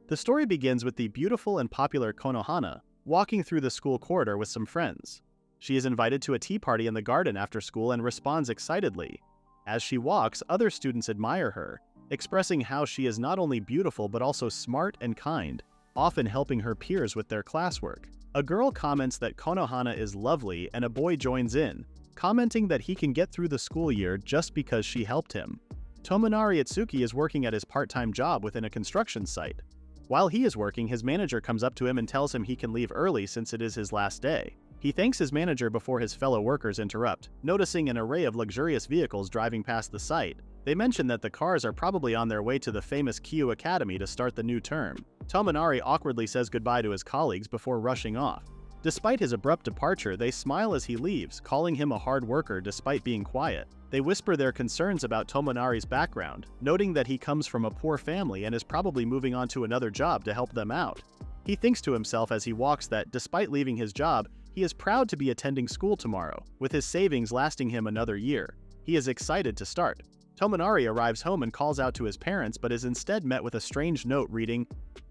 The story begins with the beautiful and popular Konohana walking through the school corridor with some friends. She is invited to a tea party in the garden after school and responds excitedly. As she walks, other students admire her, expressing how she is not only beautiful but also smart and kind, often helping her peers with their classwork. A girl comments that Konohana is lovely and a boy joins in, commenting that he can get through the school year just because she helped him. Tomonari Izuki is working at his part-time job within a construction site. While he is working, his manager comes up to him and tells him he can leave early since it is his last day. He thanks his manager before his fellow workers interrupt, noticing an array of luxurious vehicles driving past the site. They mention that the cars are probably on their way to the famous Kyu Academy to start the new term. Tomonari awkwardly says goodbye to his colleagues before rushing off. Despite his abrupt departure, they smile as he leaves, calling him a hard worker despite being quiet. They whisper their concerns about Tomonari's background, noting that he comes from a poor family and is probably moving on to another job to help them out. He thinks to himself as he walks that, despite leaving his job, he is proud to be attending school tomorrow, with his savings lasting him another year. He is excited to start. Tomonari arrives home and calls out to his parents but is instead met with a strange note reading,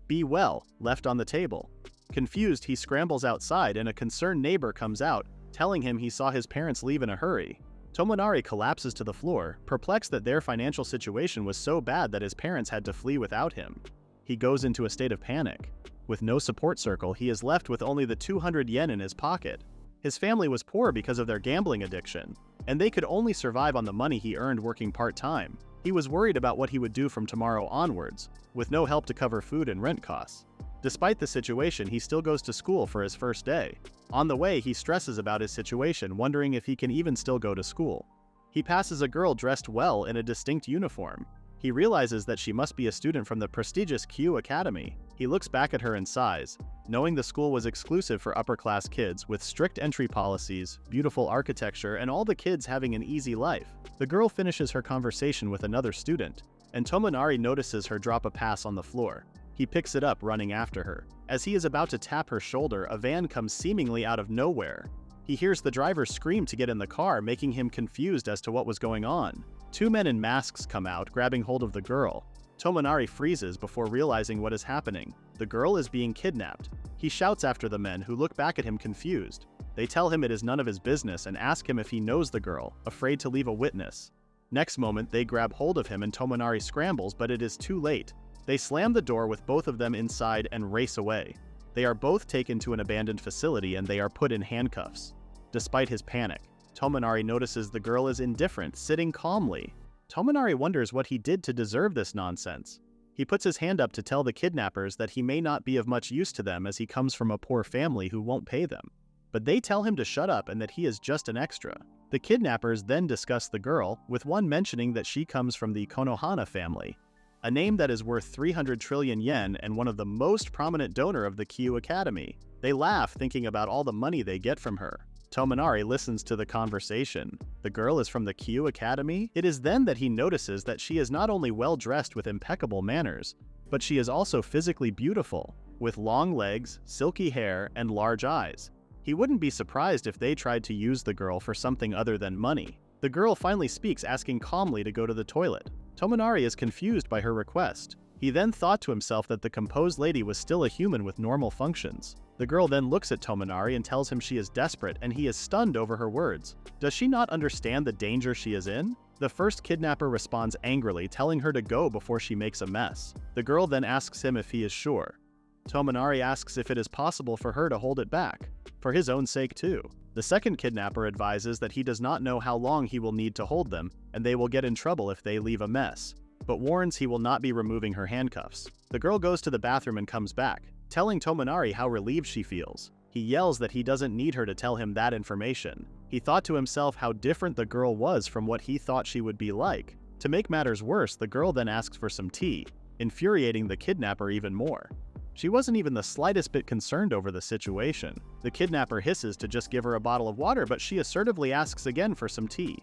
"Be well," left on the table. Confused, he scrambles outside and a concerned neighbor comes out, telling him he saw his parents leave in a hurry. Tomonari collapses to the floor, perplexed that their financial situation was so bad that his parents had to flee without him. He goes into a state of panic. With no support circle, he is left with only the 200 yen in his pocket. His family was poor because of their gambling addiction, and they could only survive on the money he earned working part-time. He was worried about what he would do from tomorrow onwards, with no help to cover food and rent costs. Despite the situation, he still goes to school for his first day. On the way, he stresses about his situation, wondering if he can even still go to school. He passes a girl dressed well in a distinct uniform. He realizes that she must be a student from the prestigious Kyu Academy. He looks back at her and sighs, knowing the school was exclusive for upper-class kids with strict entry policies, beautiful architecture, and all the kids having an easy life. The girl finishes her conversation with another student, and Tomonari notices her drop a pass on the floor. He picks it up, running after her. As he is about to tap her shoulder, a van comes seemingly out of nowhere. He hears the driver scream to get in the car, making him confused as to what was going on. Two men in masks come out, grabbing hold of the girl. Tomonari freezes before realizing what is happening. The girl is being kidnapped. He shouts after the men, who look back at him confused. They tell him it is none of his business and ask him if he knows the girl, afraid to leave a witness. Next moment, they grab hold of him and Tomonari scrambles, but it is too late. They slam the door with both of them inside and race away. They are both taken to an abandoned facility and they are put in handcuffs. Despite his panic, Tomonari notices the girl is indifferent, sitting calmly. Tomonari wonders what he did to deserve this nonsense. He puts his hand up to tell the kidnappers that he may not be of much use to them as he comes from a poor family who won't pay them. But they tell him to shut up and that he is just an extra. The kidnappers then discuss the girl, with one mentioning that she comes from the Konohana family, a name that is worth 300 trillion yen and one of the most prominent donor of the Kyu Academy. They laugh, thinking about all the money they get from her. Tomonari listens to the conversation. The girl is from the Kyu Academy? It is then that he notices that she is not only well-dressed with impeccable manners, but she is also physically beautiful, with long legs, silky hair, and large eyes. He wouldn't be surprised if they tried to use the girl for something other than money. The girl finally speaks, asking calmly to go to the toilet. Tomonari is confused by her request. He then thought to himself that the composed lady was still a human with normal functions. The girl then looks at Tomonari and tells him she is desperate, and he is stunned over her words. Does she not understand the danger she is in? The first kidnapper responds angrily, telling her to go before she makes a mess. The girl then asks him if he is sure. Tomonari asks if it is possible for her to hold it back, for his own sake too. The second kidnapper advises that he does not know how long he will need to hold them, and they will get in trouble if they leave a mess, but warns he will not be removing her handcuffs. The girl goes to the bathroom and comes back, telling Tomonari how relieved she feels. He yells that he doesn't need her to tell him that information. He thought to himself how different the girl was from what he thought she would be like. To make matters worse, the girl then asks for some tea, infuriating the kidnapper even more. She wasn't even the slightest bit concerned over the situation. The kidnapper hisses to just give her a bottle of water, but she assertively asks again for some tea.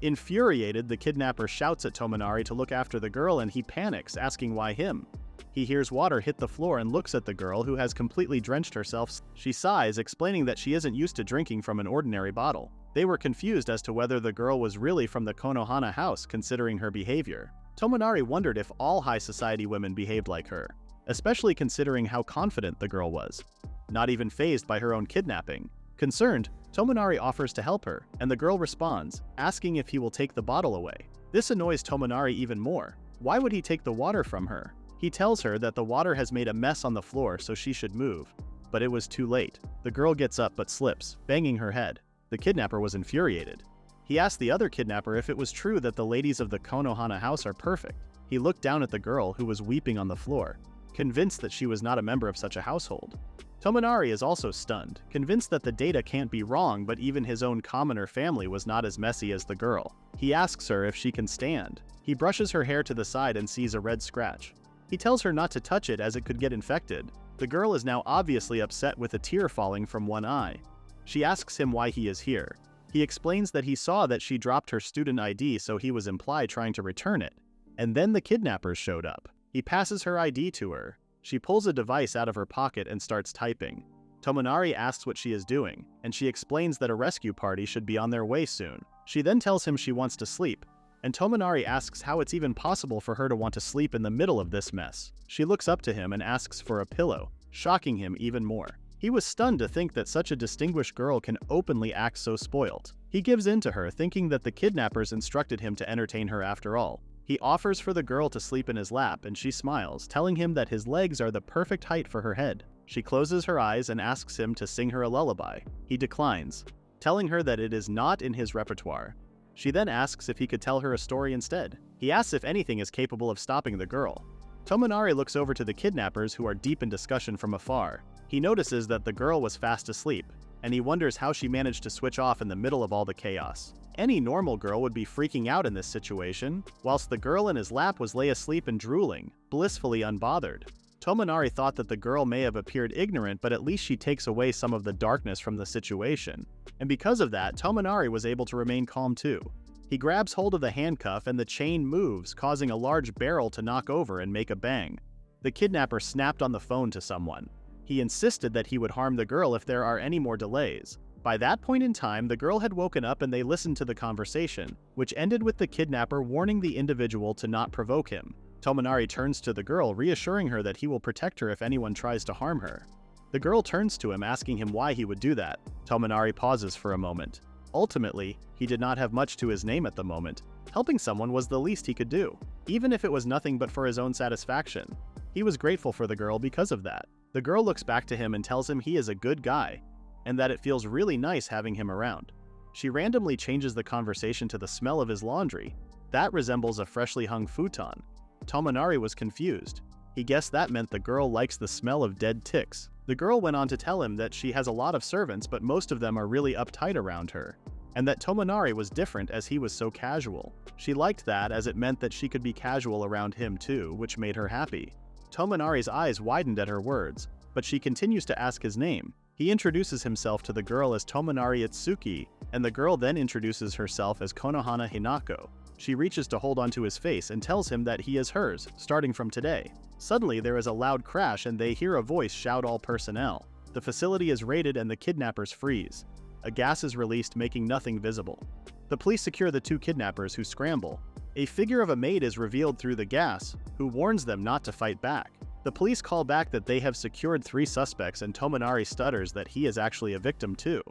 Infuriated, the kidnapper shouts at Tomonari to look after the girl, and he panics, asking why him. He hears water hit the floor and looks at the girl, who has completely drenched herself. She sighs, explaining that she isn't used to drinking from an ordinary bottle. They were confused as to whether the girl was really from the Konohana house, considering her behavior. Tomonari wondered if all high society women behaved like her. especially considering how confident the girl was. Not even fazed by her own kidnapping. Concerned, Tomonari offers to help her, and the girl responds, asking if he will take the bottle away. This annoys Tomonari even more. Why would he take the water from her? He tells her that the water has made a mess on the floor, so she should move. But it was too late. The girl gets up but slips, banging her head. The kidnapper was infuriated. He asked the other kidnapper if it was true that the ladies of the Konohana house are perfect. He looked down at the girl who was weeping on the floor, convinced that she was not a member of such a household. Tomonari is also stunned, convinced that the data can't be wrong, but even his own commoner family was not as messy as the girl. He asks her if she can stand. He brushes her hair to the side and sees a red scratch. He tells her not to touch it as it could get infected. The girl is now obviously upset with a tear falling from one eye. She asks him why he is here. He explains that he saw that she dropped her student ID, so he was implied trying to return it. And then the kidnappers showed up. He passes her ID to her. She pulls a device out of her pocket and starts typing. Tomonari asks what she is doing, and she explains that a rescue party should be on their way soon. She then tells him she wants to sleep, and Tomonari asks how it's even possible for her to want to sleep in the middle of this mess. She looks up to him and asks for a pillow, shocking him even more. He was stunned to think that such a distinguished girl can openly act so spoiled. He gives in to her, thinking that the kidnappers instructed him to entertain her after all. He offers for the girl to sleep in his lap, and she smiles, telling him that his legs are the perfect height for her head. She closes her eyes and asks him to sing her a lullaby. He declines, telling her that it is not in his repertoire. She then asks if he could tell her a story instead. He asks if anything is capable of stopping the girl. Tomonari looks over to the kidnappers, who are deep in discussion from afar. He notices that the girl was fast asleep, and he wonders how she managed to switch off in the middle of all the chaos. Any normal girl would be freaking out in this situation, whilst the girl in his lap was lay asleep and drooling, blissfully unbothered. Tomonari thought that the girl may have appeared ignorant, but at least she takes away some of the darkness from the situation. And because of that, Tomonari was able to remain calm too. He grabs hold of the handcuff and the chain moves, causing a large barrel to knock over and make a bang. The kidnapper snapped on the phone to someone. He insisted that he would harm the girl if there are any more delays. By that point in time, the girl had woken up and they listened to the conversation, which ended with the kidnapper warning the individual to not provoke him. Tomonari turns to the girl, reassuring her that he will protect her if anyone tries to harm her. The girl turns to him, asking him why he would do that. Tomonari pauses for a moment. Ultimately, he did not have much to his name at the moment. Helping someone was the least he could do, even if it was nothing but for his own satisfaction. He was grateful for the girl because of that. The girl looks back to him and tells him he is a good guy, and that it feels really nice having him around. She randomly changes the conversation to the smell of his laundry. That resembles a freshly hung futon. Tomonari was confused. He guessed that meant the girl likes the smell of dead ticks. The girl went on to tell him that she has a lot of servants, but most of them are really uptight around her, and that Tomonari was different as he was so casual. She liked that, as it meant that she could be casual around him too, which made her happy. Tomonari's eyes widened at her words, but she continues to ask his name. He introduces himself to the girl as Tomonari Itsuki, and the girl then introduces herself as Konohana Hinako. She reaches to hold onto his face and tells him that he is hers, starting from today. Suddenly, there is a loud crash and they hear a voice shout all personnel. The facility is raided and the kidnappers freeze. A gas is released, making nothing visible. The police secure the two kidnappers, who scramble. A figure of a maid is revealed through the gas, who warns them not to fight back. The police call back that they have secured 3 suspects, and Tomonari stutters that he is actually a victim too.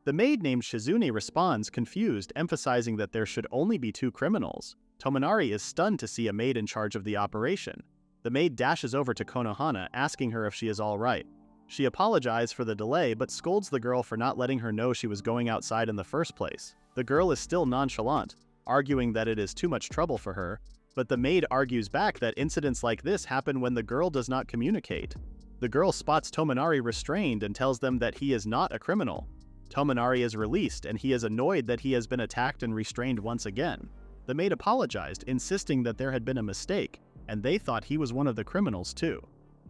The maid named Shizune responds, confused, emphasizing that there should only be 2 criminals. Tomonari is stunned to see a maid in charge of the operation. The maid dashes over to Konohana, asking her if she is all right. She apologizes for the delay, but scolds the girl for not letting her know she was going outside in the first place. The girl is still nonchalant, arguing that it is too much trouble for her, but the maid argues back that incidents like this happen when the girl does not communicate. The girl spots Tomonari restrained and tells them that he is not a criminal. Tomonari is released, and he is annoyed that he has been attacked and restrained once again. The maid apologized, insisting that there had been a mistake, and they thought he was one of the criminals too.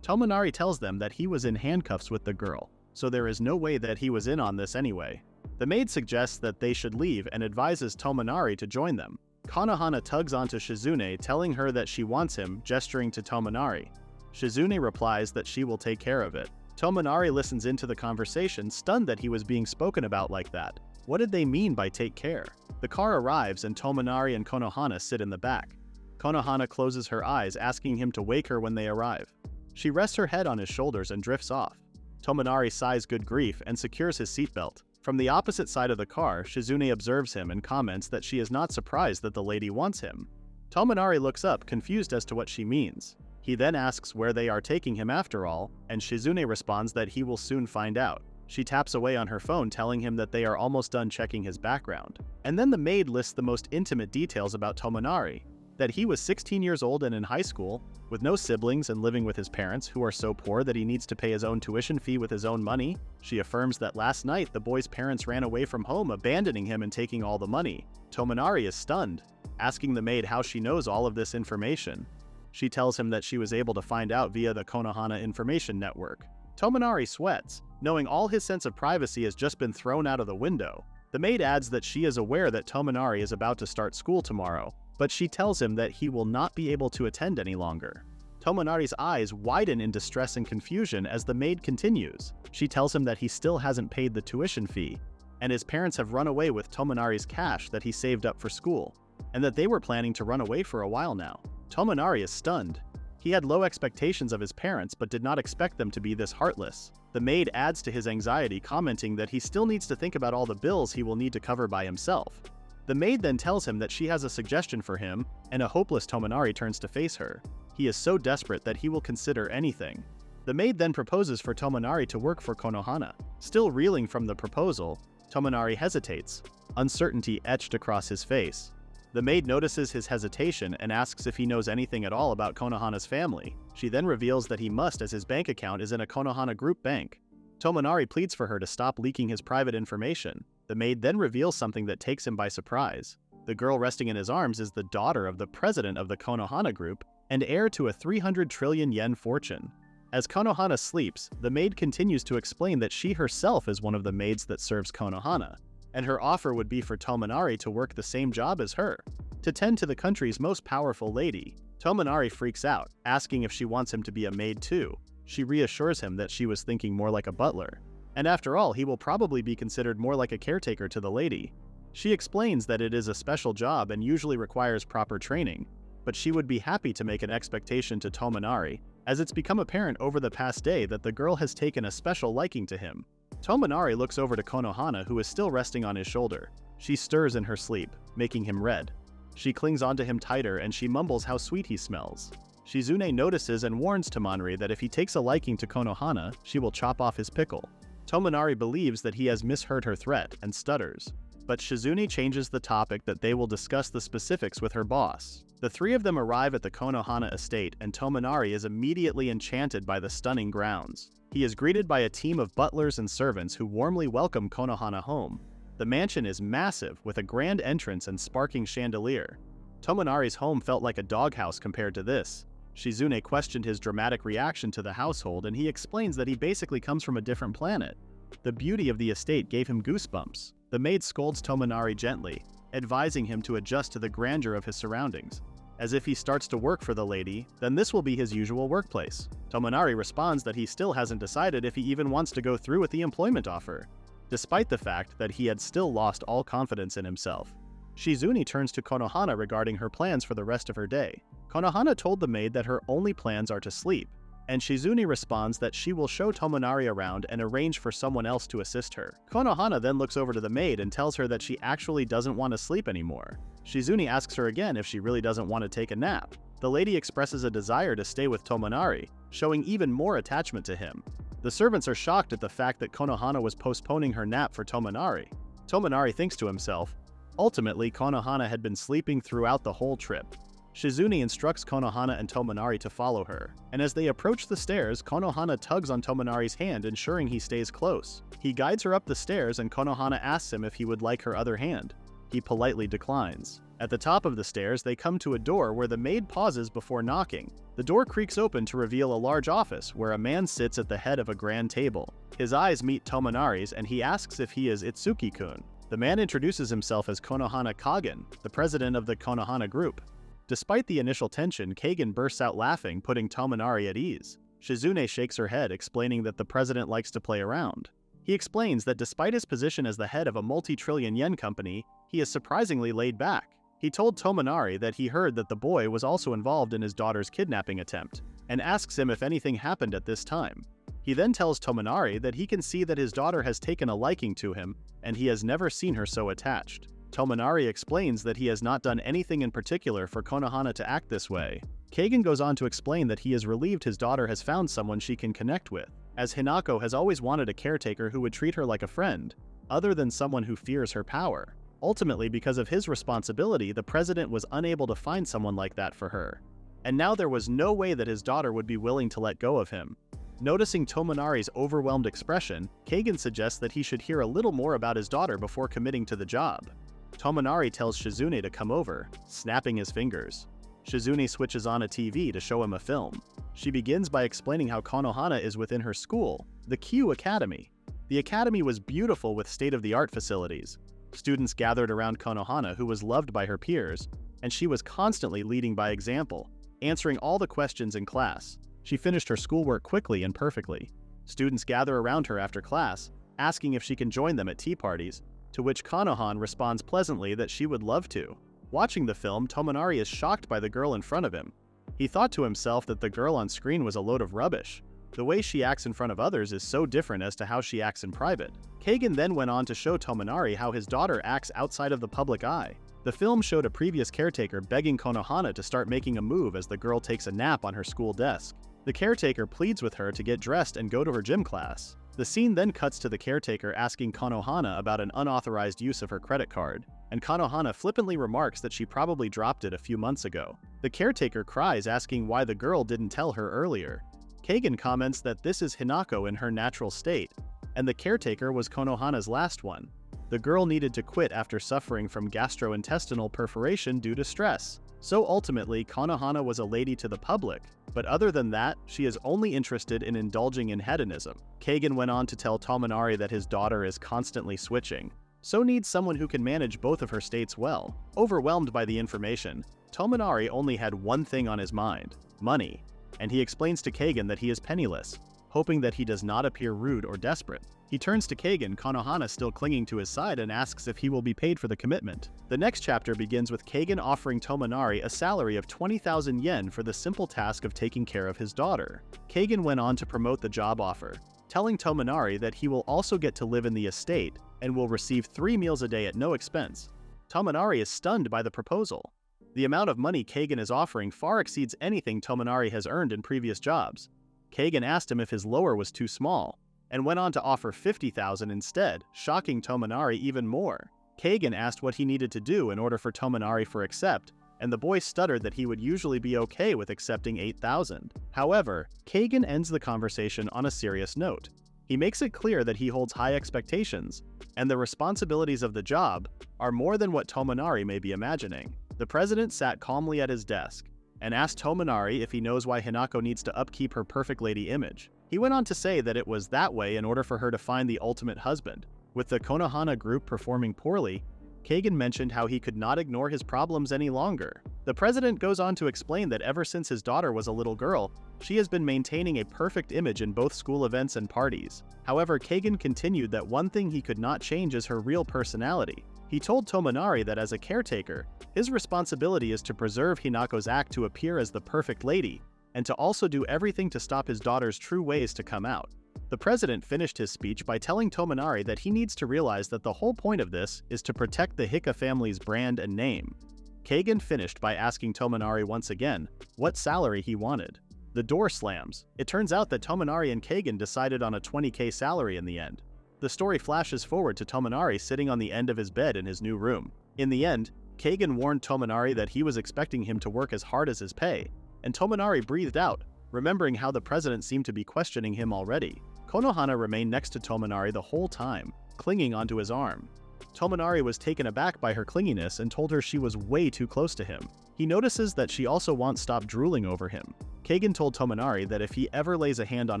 Tomonari tells them that he was in handcuffs with the girl, so there is no way that he was in on this anyway. The maid suggests that they should leave and advises Tomonari to join them. Konohana tugs onto Shizune, telling her that she wants him, gesturing to Tomonari. Shizune replies that she will take care of it. Tomonari listens into the conversation, stunned that he was being spoken about like that. What did they mean by take care? The car arrives and Tomonari and Konohana sit in the back. Konohana closes her eyes, asking him to wake her when they arrive. She rests her head on his shoulders and drifts off. Tomonari sighs good grief and secures his seatbelt. From the opposite side of the car, Shizune observes him and comments that she is not surprised that the lady wants him. Tomonari looks up, confused as to what she means. He then asks where they are taking him after all, and Shizune responds that he will soon find out. She taps away on her phone, telling him that they are almost done checking his background. And then the maid lists the most intimate details about Tomonari. That he was 16 years old and in high school, with no siblings and living with his parents who are so poor that he needs to pay his own tuition fee with his own money. She affirms that last night the boy's parents ran away from home, abandoning him and taking all the money. Tomonari is stunned, asking the maid how she knows all of this information. She tells him that she was able to find out via the Konohana information network. Tomonari sweats, knowing all his sense of privacy has just been thrown out of the window. The maid adds that she is aware that Tomonari is about to start school tomorrow, but she tells him that he will not be able to attend any longer. Tomonari's eyes widen in distress and confusion as the maid continues. She tells him that he still hasn't paid the tuition fee, and his parents have run away with Tomonari's cash that he saved up for school, and that they were planning to run away for a while now. Tomonari is stunned. He had low expectations of his parents but did not expect them to be this heartless. The maid adds to his anxiety, commenting that he still needs to think about all the bills he will need to cover by himself. The maid then tells him that she has a suggestion for him, and a hopeless Tomonari turns to face her. He is so desperate that he will consider anything. The maid then proposes for Tomonari to work for Konohana. Still reeling from the proposal, Tomonari hesitates, uncertainty etched across his face. The maid notices his hesitation and asks if he knows anything at all about Konohana's family. She then reveals that he must, as his bank account is in a Konohana group bank. Tomonari pleads for her to stop leaking his private information. The maid then reveals something that takes him by surprise. The girl resting in his arms is the daughter of the president of the Konohana group and heir to a 300 trillion yen fortune. As Konohana sleeps, the maid continues to explain that she herself is one of the maids that serves Konohana, and her offer would be for Tomonari to work the same job as her, to tend to the country's most powerful lady. Tomonari freaks out, asking if she wants him to be a maid too. She reassures him that she was thinking more like a butler, and after all, he will probably be considered more like a caretaker to the lady. She explains that it is a special job and usually requires proper training, but she would be happy to make an expectation to Tomonari, as it's become apparent over the past day that the girl has taken a special liking to him. Tomonari looks over to Konohana, who is still resting on his shoulder. She stirs in her sleep, making him red. She clings onto him tighter and she mumbles how sweet he smells. Shizune notices and warns Tomonari that if he takes a liking to Konohana, she will chop off his pickle. Tomonari believes that he has misheard her threat and stutters, but Shizune changes the topic that they will discuss the specifics with her boss. The three of them arrive at the Konohana estate and Tomonari is immediately enchanted by the stunning grounds. He is greeted by a team of butlers and servants who warmly welcome Konohana home. The mansion is massive, with a grand entrance and sparkling chandelier. Tomonari's home felt like a doghouse compared to this. Shizune questioned his dramatic reaction to the household, and he explains that he basically comes from a different planet. The beauty of the estate gave him goosebumps. The maid scolds Tomonari gently, advising him to adjust to the grandeur of his surroundings. As if he starts to work for the lady, then this will be his usual workplace. Tomonari responds that he still hasn't decided if he even wants to go through with the employment offer, despite the fact that he had still lost all confidence in himself. Shizune turns to Konohana regarding her plans for the rest of her day. Konohana told the maid that her only plans are to sleep, and Shizune responds that she will show Tomonari around and arrange for someone else to assist her. Konohana then looks over to the maid and tells her that she actually doesn't want to sleep anymore. Shizune asks her again if she really doesn't want to take a nap. The lady expresses a desire to stay with Tomonari, showing even more attachment to him. The servants are shocked at the fact that Konohana was postponing her nap for Tomonari. Tomonari thinks to himself, ultimately Konohana had been sleeping throughout the whole trip. Shizune instructs Konohana and Tomonari to follow her, and as they approach the stairs, Konohana tugs on Tomonari's hand, ensuring he stays close. He guides her up the stairs and Konohana asks him if he would like her other hand. He politely declines. At the top of the stairs, they come to a door where the maid pauses before knocking. The door creaks open to reveal a large office where a man sits at the head of a grand table. His eyes meet Tomonari's and he asks if he is Izuki-kun. The man introduces himself as Konohana Kagen, the president of the Konohana group. Despite the initial tension, Kagen bursts out laughing, putting Tomonari at ease. Shizune shakes her head, explaining that the president likes to play around. He explains that despite his position as the head of a multi-trillion yen company, he is surprisingly laid back. He told Tomonari that he heard that the boy was also involved in his daughter's kidnapping attempt, and asks him if anything happened at this time. He then tells Tomonari that he can see that his daughter has taken a liking to him, and he has never seen her so attached. Tomonari explains that he has not done anything in particular for Konohana to act this way. Kagen goes on to explain that he is relieved his daughter has found someone she can connect with, as Hinako has always wanted a caretaker who would treat her like a friend, other than someone who fears her power. Ultimately, because of his responsibility, the president was unable to find someone like that for her. And now there was no way that his daughter would be willing to let go of him. Noticing Tomonari's overwhelmed expression, Kagen suggests that he should hear a little more about his daughter before committing to the job. Tomonari tells Shizune to come over, snapping his fingers. Shizune switches on a TV to show him a film. She begins by explaining how Konohana is within her school, the Q Academy. The academy was beautiful with state-of-the-art facilities. Students gathered around Konohana, who was loved by her peers, and she was constantly leading by example, answering all the questions in class. She finished her schoolwork quickly and perfectly. Students gather around her after class, asking if she can join them at tea parties, to which Konohana responds pleasantly that she would love to. Watching the film, Tomonari is shocked by the girl in front of him. He thought to himself that the girl on screen was a load of rubbish. The way she acts in front of others is so different as to how she acts in private. Kagen then went on to show Tomonari how his daughter acts outside of the public eye. The film showed a previous caretaker begging Konohana to start making a move as the girl takes a nap on her school desk. The caretaker pleads with her to get dressed and go to her gym class. The scene then cuts to the caretaker asking Konohana about an unauthorized use of her credit card, and Konohana flippantly remarks that she probably dropped it a few months ago. The caretaker cries, asking why the girl didn't tell her earlier. Kagen comments that this is Hinako in her natural state, and the caretaker was Konohana's last one. The girl needed to quit after suffering from gastrointestinal perforation due to stress. So ultimately, Konohana was a lady to the public, but other than that, she is only interested in indulging in hedonism. Kagen went on to tell Tomonari that his daughter is constantly switching, so needs someone who can manage both of her states well. Overwhelmed by the information, Tomonari only had one thing on his mind: money, and he explains to Kagen that he is penniless, hoping that he does not appear rude or desperate. He turns to Kagen, Konohana still clinging to his side, and asks if he will be paid for the commitment. The next chapter begins with Kagen offering Tomonari a salary of 20,000 yen for the simple task of taking care of his daughter. Kagen went on to promote the job offer, telling Tomonari that he will also get to live in the estate and will receive 3 meals a day at no expense. Tomonari is stunned by the proposal. The amount of money Kagen is offering far exceeds anything Tomonari has earned in previous jobs. Kagen asked him if his lower was too small, and went on to offer 50,000 instead, shocking Tomonari even more. Kagen asked what he needed to do in order for Tomonari to accept, and the boy stuttered that he would usually be okay with accepting 8,000. However, Kagen ends the conversation on a serious note. He makes it clear that he holds high expectations, and the responsibilities of the job are more than what Tomonari may be imagining. The president sat calmly at his desk, and asked Tomonari if he knows why Hinako needs to upkeep her perfect lady image. He went on to say that it was that way in order for her to find the ultimate husband. With the Konohana group performing poorly, Kagen mentioned how he could not ignore his problems any longer. The president goes on to explain that ever since his daughter was a little girl, she has been maintaining a perfect image in both school events and parties. However, Kagen continued that one thing he could not change is her real personality. He told Tomonari that as a caretaker, his responsibility is to preserve Hinako's act to appear as the perfect lady, and to also do everything to stop his daughter's true ways to come out. The president finished his speech by telling Tomonari that he needs to realize that the whole point of this is to protect the Hika family's brand and name. Kagen finished by asking Tomonari once again what salary he wanted. The door slams. It turns out that Tomonari and Kagen decided on a 20k salary in the end. The story flashes forward to Tomonari sitting on the end of his bed in his new room. In the end, Kagen warned Tomonari that he was expecting him to work as hard as his pay, and Tomonari breathed out, remembering how the president seemed to be questioning him already. Konohana remained next to Tomonari the whole time, clinging onto his arm. Tomonari was taken aback by her clinginess and told her she was way too close to him. He notices that she also won't stop drooling over him. Kagen told Tomonari that if he ever lays a hand on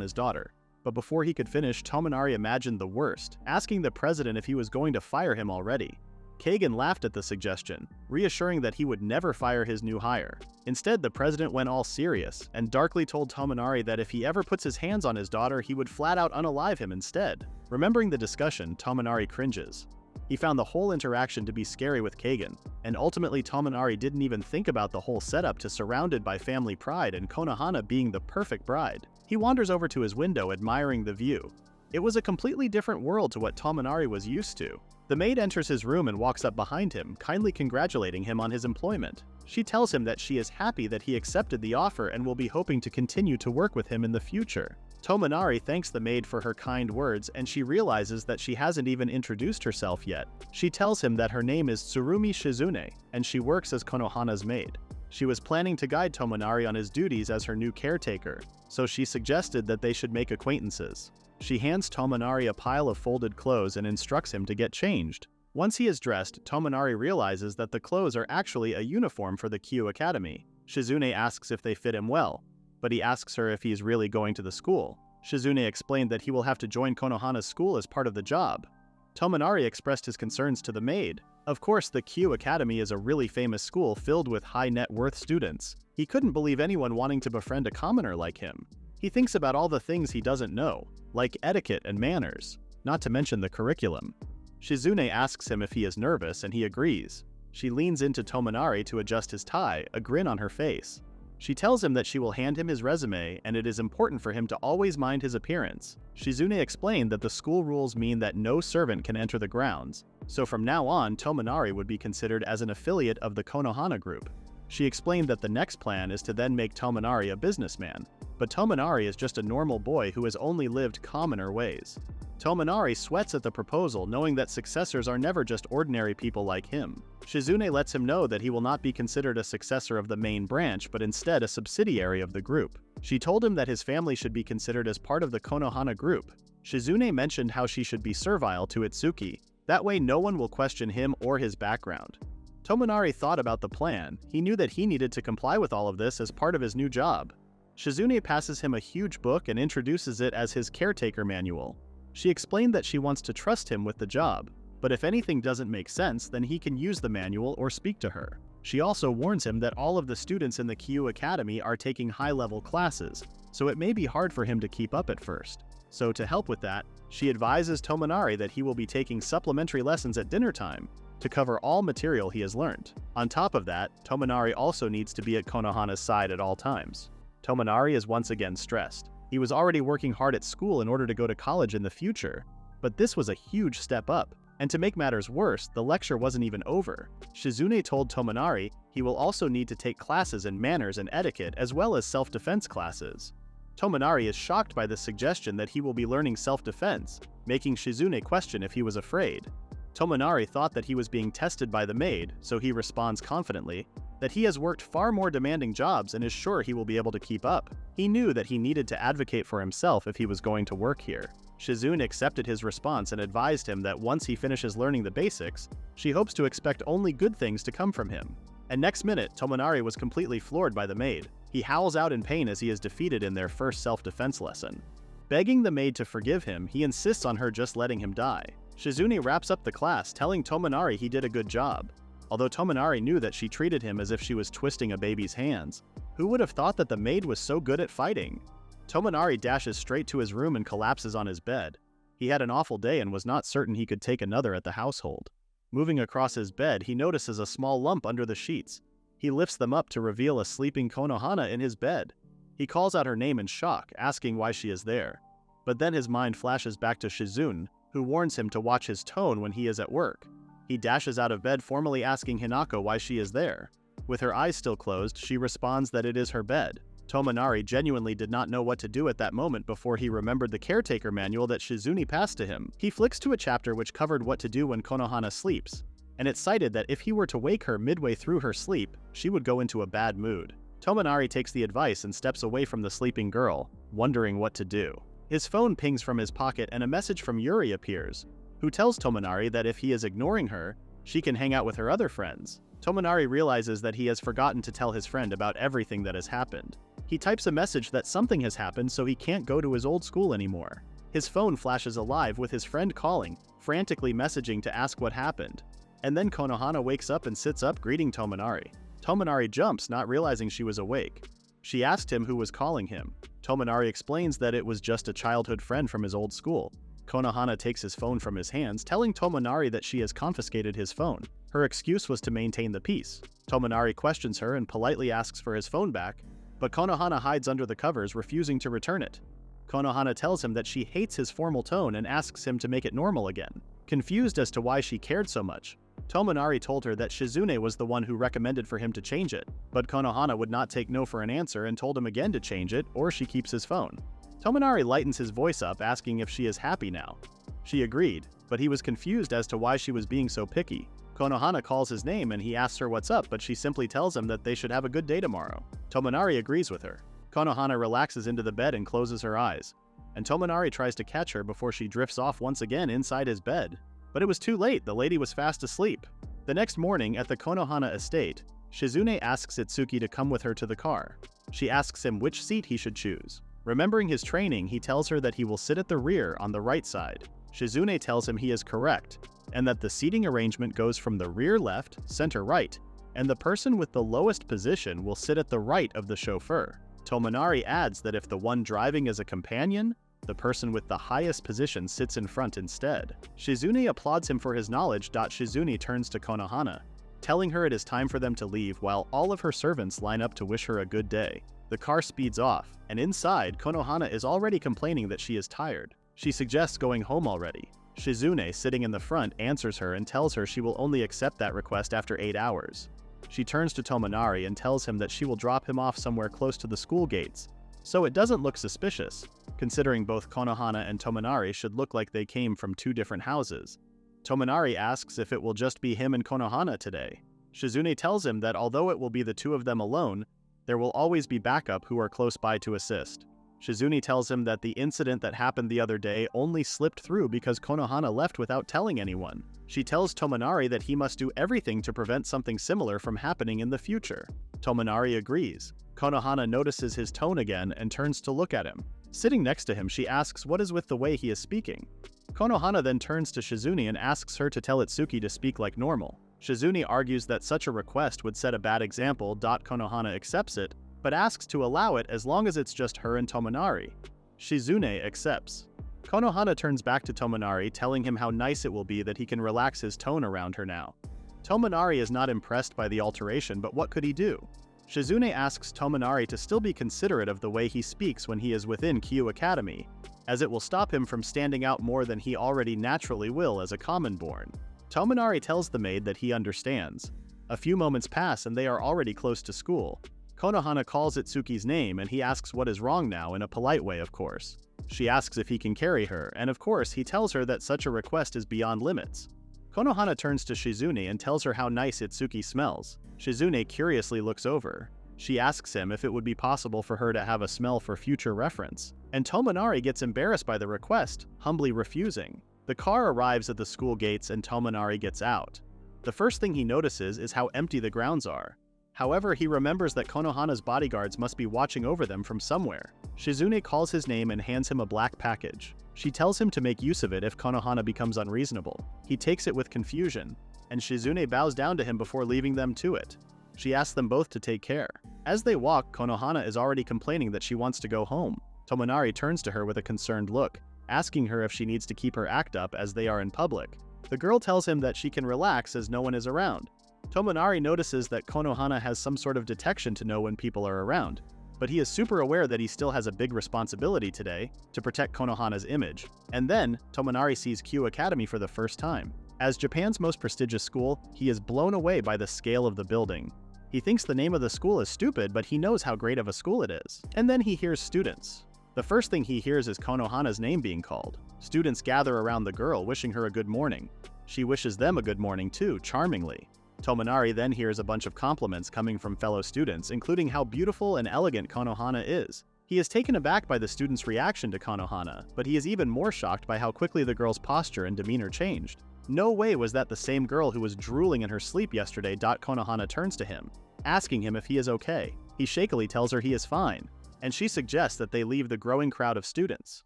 his daughter, but before he could finish, Tomonari imagined the worst, asking the president if he was going to fire him already. Kagen laughed at the suggestion, reassuring that he would never fire his new hire. Instead, the president went all serious and darkly told Tomonari that if he ever puts his hands on his daughter, he would flat out unalive him instead. Remembering the discussion, Tomonari cringes. He found the whole interaction to be scary with Kagan, and ultimately Tomonari didn't even think about the whole setup to surrounded by family pride and Konohana being the perfect bride. He wanders over to his window admiring the view. It was a completely different world to what Tomonari was used to. The maid enters his room and walks up behind him, kindly congratulating him on his employment. She tells him that she is happy that he accepted the offer and will be hoping to continue to work with him in the future. Tomonari thanks the maid for her kind words, and she realizes that she hasn't even introduced herself yet. She tells him that her name is Tsurumi Shizune, and she works as Konohana's maid. She was planning to guide Tomonari on his duties as her new caretaker, so she suggested that they should make acquaintances. She hands Tomonari a pile of folded clothes and instructs him to get changed. Once he is dressed, Tomonari realizes that the clothes are actually a uniform for the Kyu Academy. Shizune asks if they fit him well, but he asks her if he is really going to the school. Shizune explained that he will have to join Konohana's school as part of the job. Tomonari expressed his concerns to the maid. Of course, the Kyu Academy is a really famous school filled with high net worth students. He couldn't believe anyone wanting to befriend a commoner like him. He thinks about all the things he doesn't know, like etiquette and manners, not to mention the curriculum. Shizune asks him if he is nervous, and he agrees. She leans into Tomonari to adjust his tie, a grin on her face. She tells him that she will hand him his resume and it is important for him to always mind his appearance. Shizune explained that the school rules mean that no servant can enter the grounds, so from now on Tomonari would be considered as an affiliate of the Konohana group. She explained that the next plan is to then make Tomonari a businessman, but Tomonari is just a normal boy who has only lived commoner ways. Tomonari sweats at the proposal, knowing that successors are never just ordinary people like him. Shizune lets him know that he will not be considered a successor of the main branch, but instead a subsidiary of the group. She told him that his family should be considered as part of the Konohana group. Shizune mentioned how she should be servile to Itsuki. That way no one will question him or his background. Tomonari thought about the plan. He knew that he needed to comply with all of this as part of his new job. Shizune passes him a huge book and introduces it as his caretaker manual. She explained that she wants to trust him with the job, but if anything doesn't make sense, then he can use the manual or speak to her. She also warns him that all of the students in the Kyu Academy are taking high-level classes, so it may be hard for him to keep up at first. So to help with that, she advises Tomonari that he will be taking supplementary lessons at dinner time to cover all material he has learned. On top of that, Tomonari also needs to be at Konohana's side at all times. Tomonari is once again stressed. He was already working hard at school in order to go to college in the future, but this was a huge step up. And to make matters worse, the lecture wasn't even over. Shizune told Tomonari he will also need to take classes in manners and etiquette as well as self-defense classes. Tomonari is shocked by the suggestion that he will be learning self-defense, making Shizune question if he was afraid. Tomonari thought that he was being tested by the maid, so he responds confidently that he has worked far more demanding jobs and is sure he will be able to keep up. He knew that he needed to advocate for himself if he was going to work here. Shizune accepted his response and advised him that once he finishes learning the basics, she hopes to expect only good things to come from him. And next minute, Tomonari was completely floored by the maid. He howls out in pain as he is defeated in their first self-defense lesson. Begging the maid to forgive him, he insists on her just letting him die. Shizune wraps up the class, telling Tomonari he did a good job. Although Tomonari knew that she treated him as if she was twisting a baby's hands. Who would have thought that the maid was so good at fighting? Tomonari dashes straight to his room and collapses on his bed. He had an awful day and was not certain he could take another at the household. Moving across his bed, he notices a small lump under the sheets. He lifts them up to reveal a sleeping Konohana in his bed. He calls out her name in shock, asking why she is there. But then his mind flashes back to Shizune, who warns him to watch his tone when he is at work. He dashes out of bed, formally asking Hinako why she is there. With her eyes still closed, she responds that it is her bed. Tomonari genuinely did not know what to do at that moment before he remembered the caretaker manual that Shizune passed to him. He flicks to a chapter which covered what to do when Konohana sleeps, and it cited that if he were to wake her midway through her sleep, she would go into a bad mood. Tomonari takes the advice and steps away from the sleeping girl, wondering what to do. His phone pings from his pocket and a message from Yuri appears, who tells Tomonari that if he is ignoring her, she can hang out with her other friends. Tomonari realizes that he has forgotten to tell his friend about everything that has happened. He types a message that something has happened so he can't go to his old school anymore. His phone flashes alive with his friend calling, frantically messaging to ask what happened. And then Konohana wakes up and sits up greeting Tomonari. Tomonari jumps, not realizing she was awake. She asked him who was calling him. Tomonari explains that it was just a childhood friend from his old school. Konohana takes his phone from his hands, telling Tomonari that she has confiscated his phone. Her excuse was to maintain the peace. Tomonari questions her and politely asks for his phone back, but Konohana hides under the covers, refusing to return it. Konohana tells him that she hates his formal tone and asks him to make it normal again. Confused as to why she cared so much, Tomonari told her that Shizune was the one who recommended for him to change it, but Konohana would not take no for an answer and told him again to change it or she keeps his phone. Tomonari lightens his voice up, asking if she is happy now. She agreed, but he was confused as to why she was being so picky. Konohana calls his name and he asks her what's up, but she simply tells him that they should have a good day tomorrow. Tomonari agrees with her. Konohana relaxes into the bed and closes her eyes, and Tomonari tries to catch her before she drifts off once again inside his bed. But it was too late, the lady was fast asleep. The next morning at the Konohana estate, Shizune asks Itsuki to come with her to the car. She asks him which seat he should choose. Remembering his training, he tells her that he will sit at the rear on the right side. Shizune tells him he is correct, and that the seating arrangement goes from the rear left, center right, and the person with the lowest position will sit at the right of the chauffeur. Tomonari adds that if the one driving is a companion, the person with the highest position sits in front instead. Shizune applauds him for his knowledge. Shizune turns to Konohana, telling her it is time for them to leave while all of her servants line up to wish her a good day. The car speeds off, and inside, Konohana is already complaining that she is tired. She suggests going home already. Shizune, sitting in the front, answers her and tells her she will only accept that request after 8 hours. She turns to Tomonari and tells him that she will drop him off somewhere close to the school gates, so it doesn't look suspicious, considering both Konohana and Tomonari should look like they came from 2 different houses. Tomonari asks if it will just be him and Konohana today. Shizune tells him that although it will be the 2 of them alone, there will always be backup who are close by to assist. Shizune tells him that the incident that happened the other day only slipped through because Konohana left without telling anyone. She tells Tomonari that he must do everything to prevent something similar from happening in the future. Tomonari agrees. Konohana notices his tone again and turns to look at him. Sitting next to him, she asks what is with the way he is speaking. Konohana then turns to Shizune and asks her to tell Itsuki to speak like normal. Shizune argues that such a request would set a bad example. Konohana accepts it, but asks to allow it as long as it's just her and Tomonari. Shizune accepts. Konohana turns back to Tomonari, telling him how nice it will be that he can relax his tone around her now. Tomonari is not impressed by the alteration, but what could he do? Shizune asks Tomonari to still be considerate of the way he speaks when he is within Kyu Academy, as it will stop him from standing out more than he already naturally will as a common-born. Tomonari tells the maid that he understands. A few moments pass and they are already close to school. Konohana calls Itsuki's name and he asks what is wrong now, in a polite way of course. She asks if he can carry her, and of course he tells her that such a request is beyond limits. Konohana turns to Shizune and tells her how nice Itsuki smells. Shizune curiously looks over. She asks him if it would be possible for her to have a smell for future reference, and Tomonari gets embarrassed by the request, humbly refusing. The car arrives at the school gates and Tomonari gets out. The first thing he notices is how empty the grounds are. However, he remembers that Konohana's bodyguards must be watching over them from somewhere. Shizune calls his name and hands him a black package. She tells him to make use of it if Konohana becomes unreasonable. He takes it with confusion, and Shizune bows down to him before leaving them to it. She asks them both to take care. As they walk, Konohana is already complaining that she wants to go home. Tomonari turns to her with a concerned look, asking her if she needs to keep her act up as they are in public. The girl tells him that she can relax as no one is around. Tomonari notices that Konohana has some sort of detection to know when people are around, but he is super aware that he still has a big responsibility today to protect Konohana's image. And then, Tomonari sees Kyu Academy for the first time. As Japan's most prestigious school, he is blown away by the scale of the building. He thinks the name of the school is stupid, but he knows how great of a school it is. And then he hears students. The first thing he hears is Konohana's name being called. Students gather around the girl, wishing her a good morning. She wishes them a good morning too, charmingly. Tomonari then hears a bunch of compliments coming from fellow students, including how beautiful and elegant Konohana is. He is taken aback by the students' reaction to Konohana, but he is even more shocked by how quickly the girl's posture and demeanor changed. No way was that the same girl who was drooling in her sleep yesterday. Konohana turns to him, asking him if he is okay. He shakily tells her he is fine, and she suggests that they leave the growing crowd of students.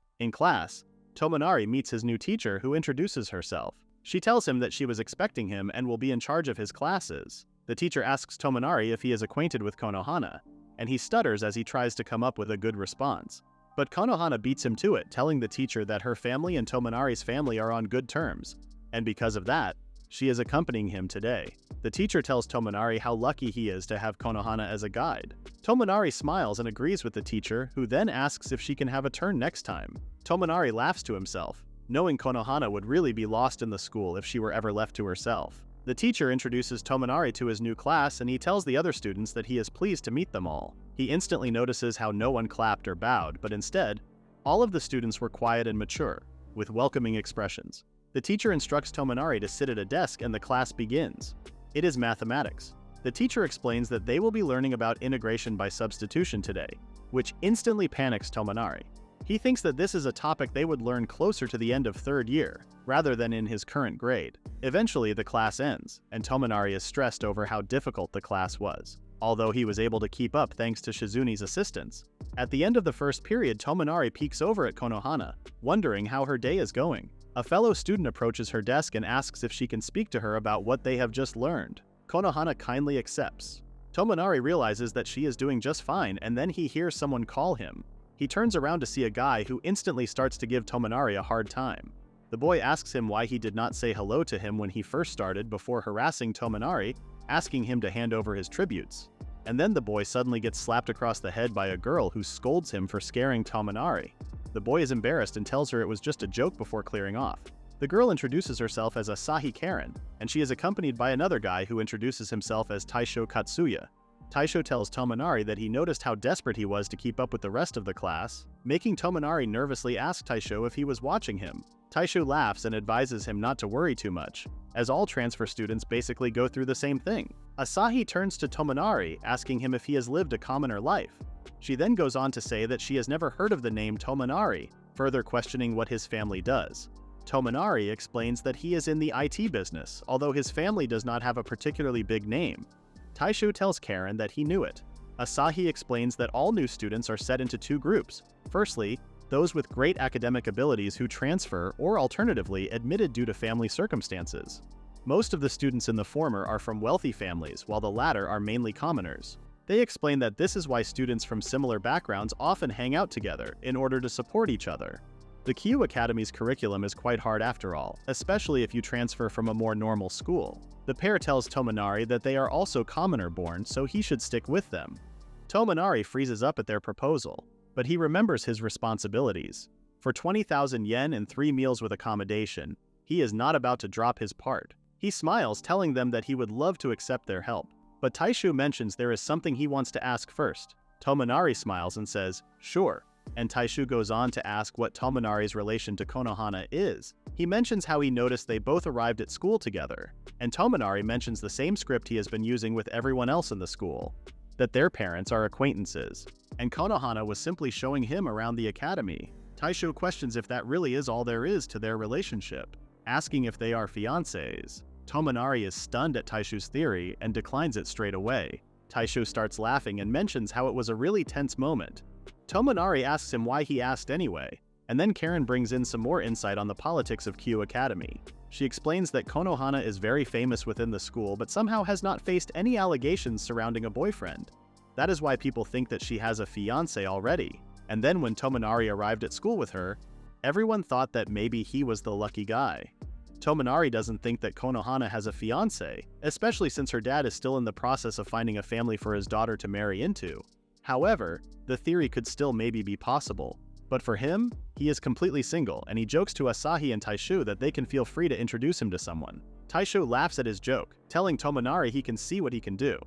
In class, Tomonari meets his new teacher, who introduces herself. She tells him that she was expecting him and will be in charge of his classes. The teacher asks Tomonari if he is acquainted with Konohana, and he stutters as he tries to come up with a good response. But Konohana beats him to it, telling the teacher that her family and Tomonari's family are on good terms, and because of that, she is accompanying him today. The teacher tells Tomonari how lucky he is to have Konohana as a guide. Tomonari smiles and agrees with the teacher, who then asks if she can have a turn next time. Tomonari laughs to himself, knowing Konohana would really be lost in the school if she were ever left to herself. The teacher introduces Tomonari to his new class, and he tells the other students that he is pleased to meet them all. He instantly notices how no one clapped or bowed, but instead, all of the students were quiet and mature, with welcoming expressions. The teacher instructs Tomonari to sit at a desk and the class begins. It is mathematics. The teacher explains that they will be learning about integration by substitution today, which instantly panics Tomonari. He thinks that this is a topic they would learn closer to the end of third year, rather than in his current grade. Eventually, the class ends, and Tomonari is stressed over how difficult the class was, although he was able to keep up thanks to Shizuni's assistance. At the end of the first period, Tomonari peeks over at Konohana, wondering how her day is going. A fellow student approaches her desk and asks if she can speak to her about what they have just learned. Konohana kindly accepts. Tomonari realizes that she is doing just fine, and then he hears someone call him. He turns around to see a guy who instantly starts to give Tomonari a hard time. The boy asks him why he did not say hello to him when he first started before harassing Tomonari, asking him to hand over his tributes. And then the boy suddenly gets slapped across the head by a girl who scolds him for scaring Tomonari. The boy is embarrassed and tells her it was just a joke before clearing off. The girl introduces herself as Asahi Karen, and she is accompanied by another guy who introduces himself as Taisho Katsuya. Taisho tells Tomonari that he noticed how desperate he was to keep up with the rest of the class, making Tomonari nervously ask Taisho if he was watching him. Taisho laughs and advises him not to worry too much, as all transfer students basically go through the same thing. Asahi turns to Tomonari, asking him if he has lived a commoner life. She then goes on to say that she has never heard of the name Tomonari, further questioning what his family does. Tomonari explains that he is in the IT business, although his family does not have a particularly big name. Taisho tells Karen that he knew it. Asahi explains that all new students are set into two groups. Firstly, those with great academic abilities who transfer or alternatively admitted due to family circumstances. Most of the students in the former are from wealthy families, while the latter are mainly commoners. They explain that this is why students from similar backgrounds often hang out together in order to support each other. The Kyu Academy's curriculum is quite hard after all, especially if you transfer from a more normal school. The pair tells Tomonari that they are also commoner-born, so he should stick with them. Tomonari freezes up at their proposal, but he remembers his responsibilities. For 20,000 yen and 3 meals with accommodation, he is not about to drop his part. He smiles, telling them that he would love to accept their help. But Taisho mentions there is something he wants to ask first. Tomonari smiles and says, "Sure," and Taisho goes on to ask what Tomonari's relation to Konohana is. He mentions how he noticed they both arrived at school together, and Tomonari mentions the same script he has been using with everyone else in the school, that their parents are acquaintances, and Konohana was simply showing him around the academy. Taisho questions if that really is all there is to their relationship, asking if they are fiancés. Tomonari is stunned at Taisho's theory and declines it straight away. Taisho starts laughing and mentions how it was a really tense moment. Tomonari asks him why he asked anyway, and then Karen brings in some more insight on the politics of Kyu Academy. She explains that Konohana is very famous within the school but somehow has not faced any allegations surrounding a boyfriend. That is why people think that she has a fiancé already. And then when Tomonari arrived at school with her, everyone thought that maybe he was the lucky guy. Tomonari doesn't think that Konohana has a fiancé, especially since her dad is still in the process of finding a family for his daughter to marry into. However, the theory could still maybe be possible. But for him, he is completely single, and he jokes to Asahi and Taisho that they can feel free to introduce him to someone. Taisho laughs at his joke, telling Tomonari he can see what he can do.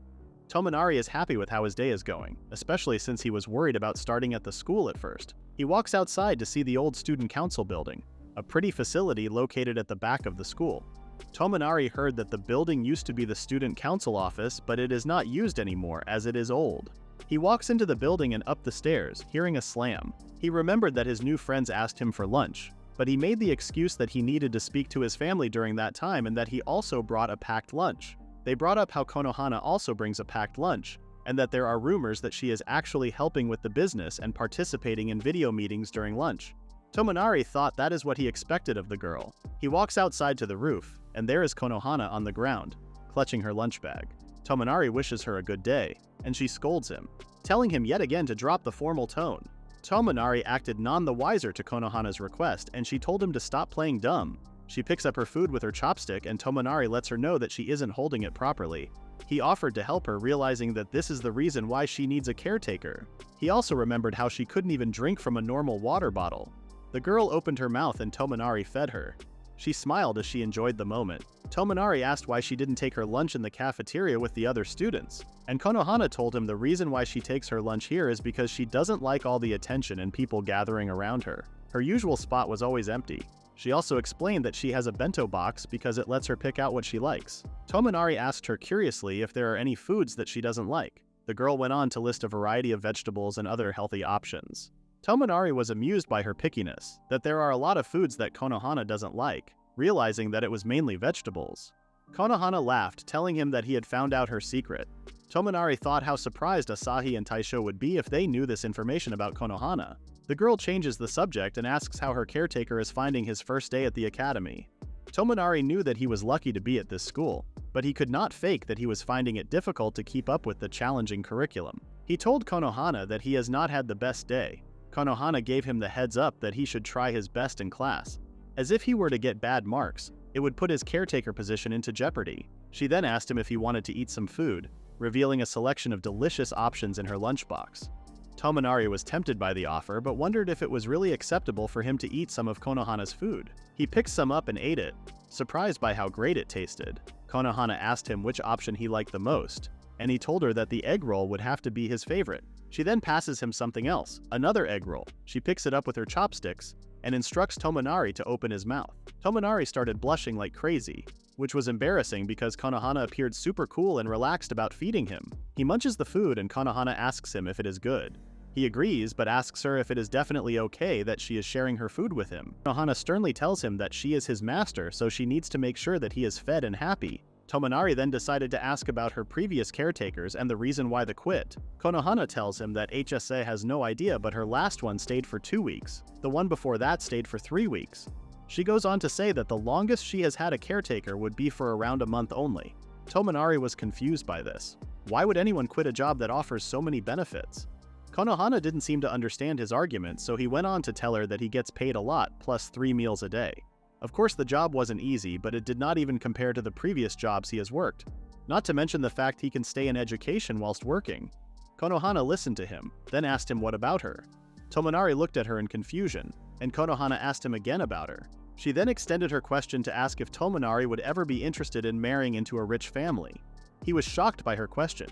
Tomonari is happy with how his day is going, especially since he was worried about starting at the school at first. He walks outside to see the old student council building, a pretty facility located at the back of the school. Tomonari heard that the building used to be the student council office, but it is not used anymore as it is old. He walks into the building and up the stairs, hearing a slam. He remembered that his new friends asked him for lunch, but he made the excuse that he needed to speak to his family during that time and that he also brought a packed lunch. They brought up how Konohana also brings a packed lunch, and that there are rumors that she is actually helping with the business and participating in video meetings during lunch. Tomonari thought that is what he expected of the girl. He walks outside to the roof, and there is Konohana on the ground, clutching her lunch bag. Tomonari wishes her a good day, and she scolds him, telling him yet again to drop the formal tone. Tomonari acted none the wiser to Konohana's request, and she told him to stop playing dumb. She picks up her food with her chopstick, and Tomonari lets her know that she isn't holding it properly. He offered to help her, realizing that this is the reason why she needs a caretaker. He also remembered how she couldn't even drink from a normal water bottle. The girl opened her mouth and Tomonari fed her. She smiled as she enjoyed the moment. Tomonari asked why she didn't take her lunch in the cafeteria with the other students, and Konohana told him the reason why she takes her lunch here is because she doesn't like all the attention and people gathering around her. Her usual spot was always empty. She also explained that she has a bento box because it lets her pick out what she likes. Tomonari asked her curiously if there are any foods that she doesn't like. The girl went on to list a variety of vegetables and other healthy options. Tomonari was amused by her pickiness, that there are a lot of foods that Konohana doesn't like, realizing that it was mainly vegetables. Konohana laughed, telling him that he had found out her secret. Tomonari thought how surprised Asahi and Taisho would be if they knew this information about Konohana. The girl changes the subject and asks how her caretaker is finding his first day at the academy. Tomonari knew that he was lucky to be at this school, but he could not fake that he was finding it difficult to keep up with the challenging curriculum. He told Konohana that he has not had the best day. Konohana gave him the heads up that he should try his best in class. As if he were to get bad marks, it would put his caretaker position into jeopardy. She then asked him if he wanted to eat some food, revealing a selection of delicious options in her lunchbox. Tomonari was tempted by the offer, but wondered if it was really acceptable for him to eat some of Konohana's food. He picked some up and ate it, surprised by how great it tasted. Konohana asked him which option he liked the most, and he told her that the egg roll would have to be his favorite. She then passes him something else, another egg roll. She picks it up with her chopsticks and instructs Tomonari to open his mouth. Tomonari started blushing like crazy, which was embarrassing because Konohana appeared super cool and relaxed about feeding him. He munches the food and Konohana asks him if it is good. He agrees, but asks her if it is definitely okay that she is sharing her food with him. Konohana sternly tells him that she is his master, so she needs to make sure that he is fed and happy. Tomonari then decided to ask about her previous caretakers and the reason why they quit. Konohana tells him that HSA has no idea, but her last one stayed for 2 weeks. The one before that stayed for 3 weeks. She goes on to say that the longest she has had a caretaker would be for around a month only. Tomonari was confused by this. Why would anyone quit a job that offers so many benefits? Konohana didn't seem to understand his argument, so he went on to tell her that he gets paid a lot, plus 3 meals a day. Of course, the job wasn't easy, but it did not even compare to the previous jobs he has worked. Not to mention the fact he can stay in education whilst working. Konohana listened to him, then asked him what about her. Tomonari looked at her in confusion, and Konohana asked him again about her. She then extended her question to ask if Tomonari would ever be interested in marrying into a rich family. He was shocked by her question.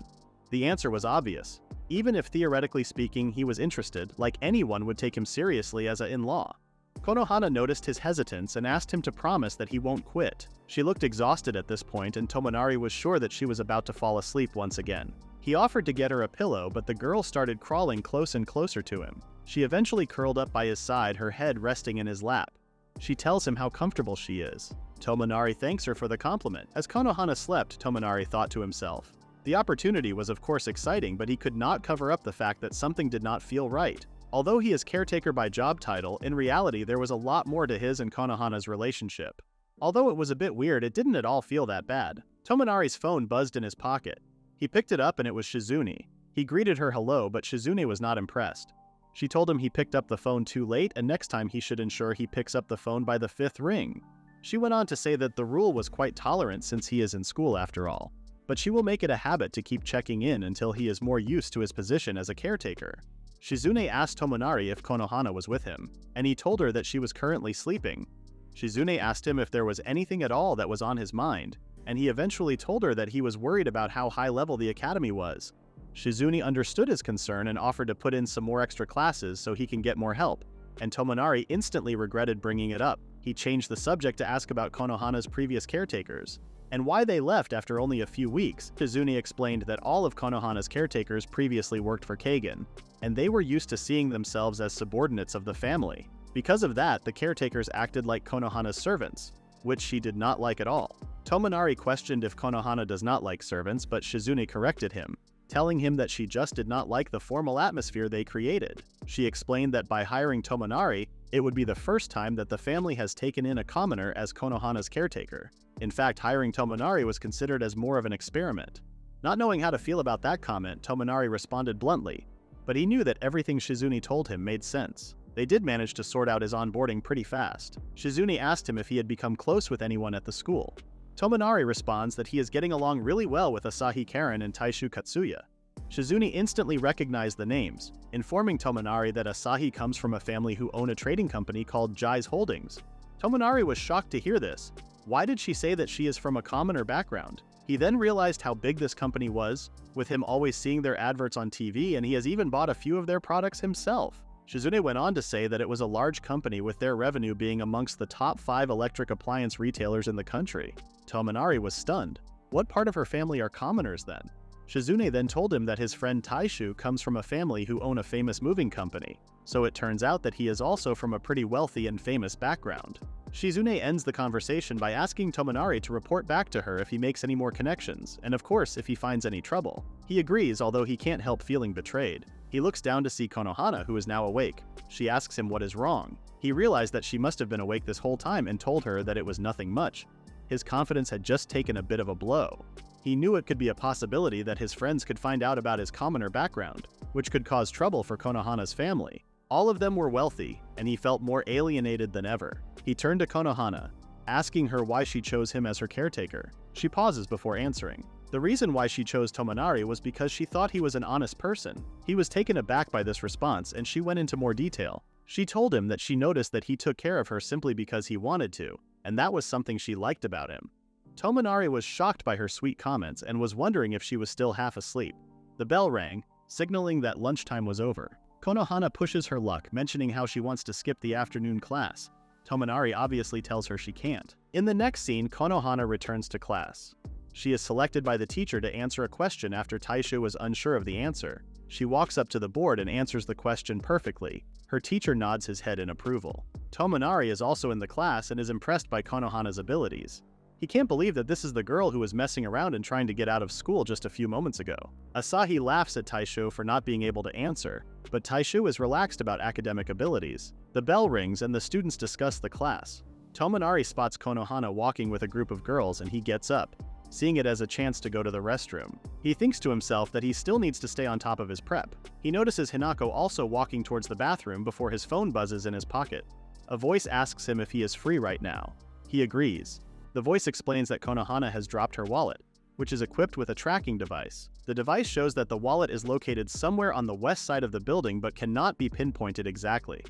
The answer was obvious. Even if theoretically speaking he was interested, like anyone would take him seriously as an in-law. Konohana noticed his hesitance and asked him to promise that he won't quit. She looked exhausted at this point, and Tomonari was sure that she was about to fall asleep once again. He offered to get her a pillow, but the girl started crawling close and closer to him. She eventually curled up by his side, her head resting in his lap. She tells him how comfortable she is. Tomonari thanks her for the compliment. As Konohana slept, Tomonari thought to himself. The opportunity was of course exciting, but he could not cover up the fact that something did not feel right. Although he is caretaker by job title, in reality there was a lot more to his and Konohana's relationship. Although it was a bit weird, it didn't at all feel that bad. Tomonari's phone buzzed in his pocket. He picked it up and it was Shizune. He greeted her hello, but Shizune was not impressed. She told him he picked up the phone too late and next time he should ensure he picks up the phone by the 5th ring. She went on to say that the rule was quite tolerant since he is in school after all, but she will make it a habit to keep checking in until he is more used to his position as a caretaker. Shizune asked Tomonari if Konohana was with him, and he told her that she was currently sleeping. Shizune asked him if there was anything at all that was on his mind, and he eventually told her that he was worried about how high level the academy was. Shizune understood his concern and offered to put in some more extra classes so he can get more help, and Tomonari instantly regretted bringing it up. He changed the subject to ask about Konohana's previous caretakers, and why they left after only a few weeks. Shizune explained that all of Konohana's caretakers previously worked for Kagen, and they were used to seeing themselves as subordinates of the family. Because of that, the caretakers acted like Konohana's servants, which she did not like at all. Tomonari questioned if Konohana does not like servants, but Shizune corrected him, telling him that she just did not like the formal atmosphere they created. She explained that by hiring Tomonari, it would be the first time that the family has taken in a commoner as Konohana's caretaker. In fact, hiring Tomonari was considered as more of an experiment. Not knowing how to feel about that comment, Tomonari responded bluntly, but he knew that everything Shizune told him made sense. They did manage to sort out his onboarding pretty fast. Shizune asked him if he had become close with anyone at the school. Tomonari responds that he is getting along really well with Asahi Karen and Taishu Katsuya. Shizune instantly recognized the names, informing Tomonari that Asahi comes from a family who own a trading company called Jai's Holdings. Tomonari was shocked to hear this. Why did she say that she is from a commoner background? He then realized how big this company was, with him always seeing their adverts on TV, and he has even bought a few of their products himself. Shizune went on to say that it was a large company with their revenue being amongst the top 5 electric appliance retailers in the country. Tomonari was stunned. What part of her family are commoners then? Shizune then told him that his friend Taishu comes from a family who own a famous moving company, so it turns out that he is also from a pretty wealthy and famous background. Shizune ends the conversation by asking Tomonari to report back to her if he makes any more connections, and of course if he finds any trouble. He agrees, although he can't help feeling betrayed. He looks down to see Konohana, who is now awake. She asks him what is wrong. He realized that she must have been awake this whole time and told her that it was nothing much. His confidence had just taken a bit of a blow. He knew it could be a possibility that his friends could find out about his commoner background, which could cause trouble for Konohana's family. All of them were wealthy, and he felt more alienated than ever. He turned to Konohana, asking her why she chose him as her caretaker. She pauses before answering. The reason why she chose Tomonari was because she thought he was an honest person. He was taken aback by this response, and she went into more detail. She told him that she noticed that he took care of her simply because he wanted to, and that was something she liked about him. Tomonari was shocked by her sweet comments and was wondering if she was still half asleep. The bell rang, signaling that lunchtime was over. Konohana pushes her luck, mentioning how she wants to skip the afternoon class. Tomonari obviously tells her she can't. In the next scene, Konohana returns to class. She is selected by the teacher to answer a question after Taishu was unsure of the answer. She walks up to the board and answers the question perfectly. Her teacher nods his head in approval. Tomonari is also in the class and is impressed by Konohana's abilities. He can't believe that this is the girl who was messing around and trying to get out of school just a few moments ago. Asahi laughs at Taishu for not being able to answer, but Taishu is relaxed about academic abilities. The bell rings and the students discuss the class. Tomonari spots Konohana walking with a group of girls and he gets up, seeing it as a chance to go to the restroom. He thinks to himself that he still needs to stay on top of his prep. He notices Hinako also walking towards the bathroom before his phone buzzes in his pocket. A voice asks him if he is free right now. He agrees. The voice explains that Konohana has dropped her wallet, which is equipped with a tracking device. The device shows that the wallet is located somewhere on the west side of the building but cannot be pinpointed exactly.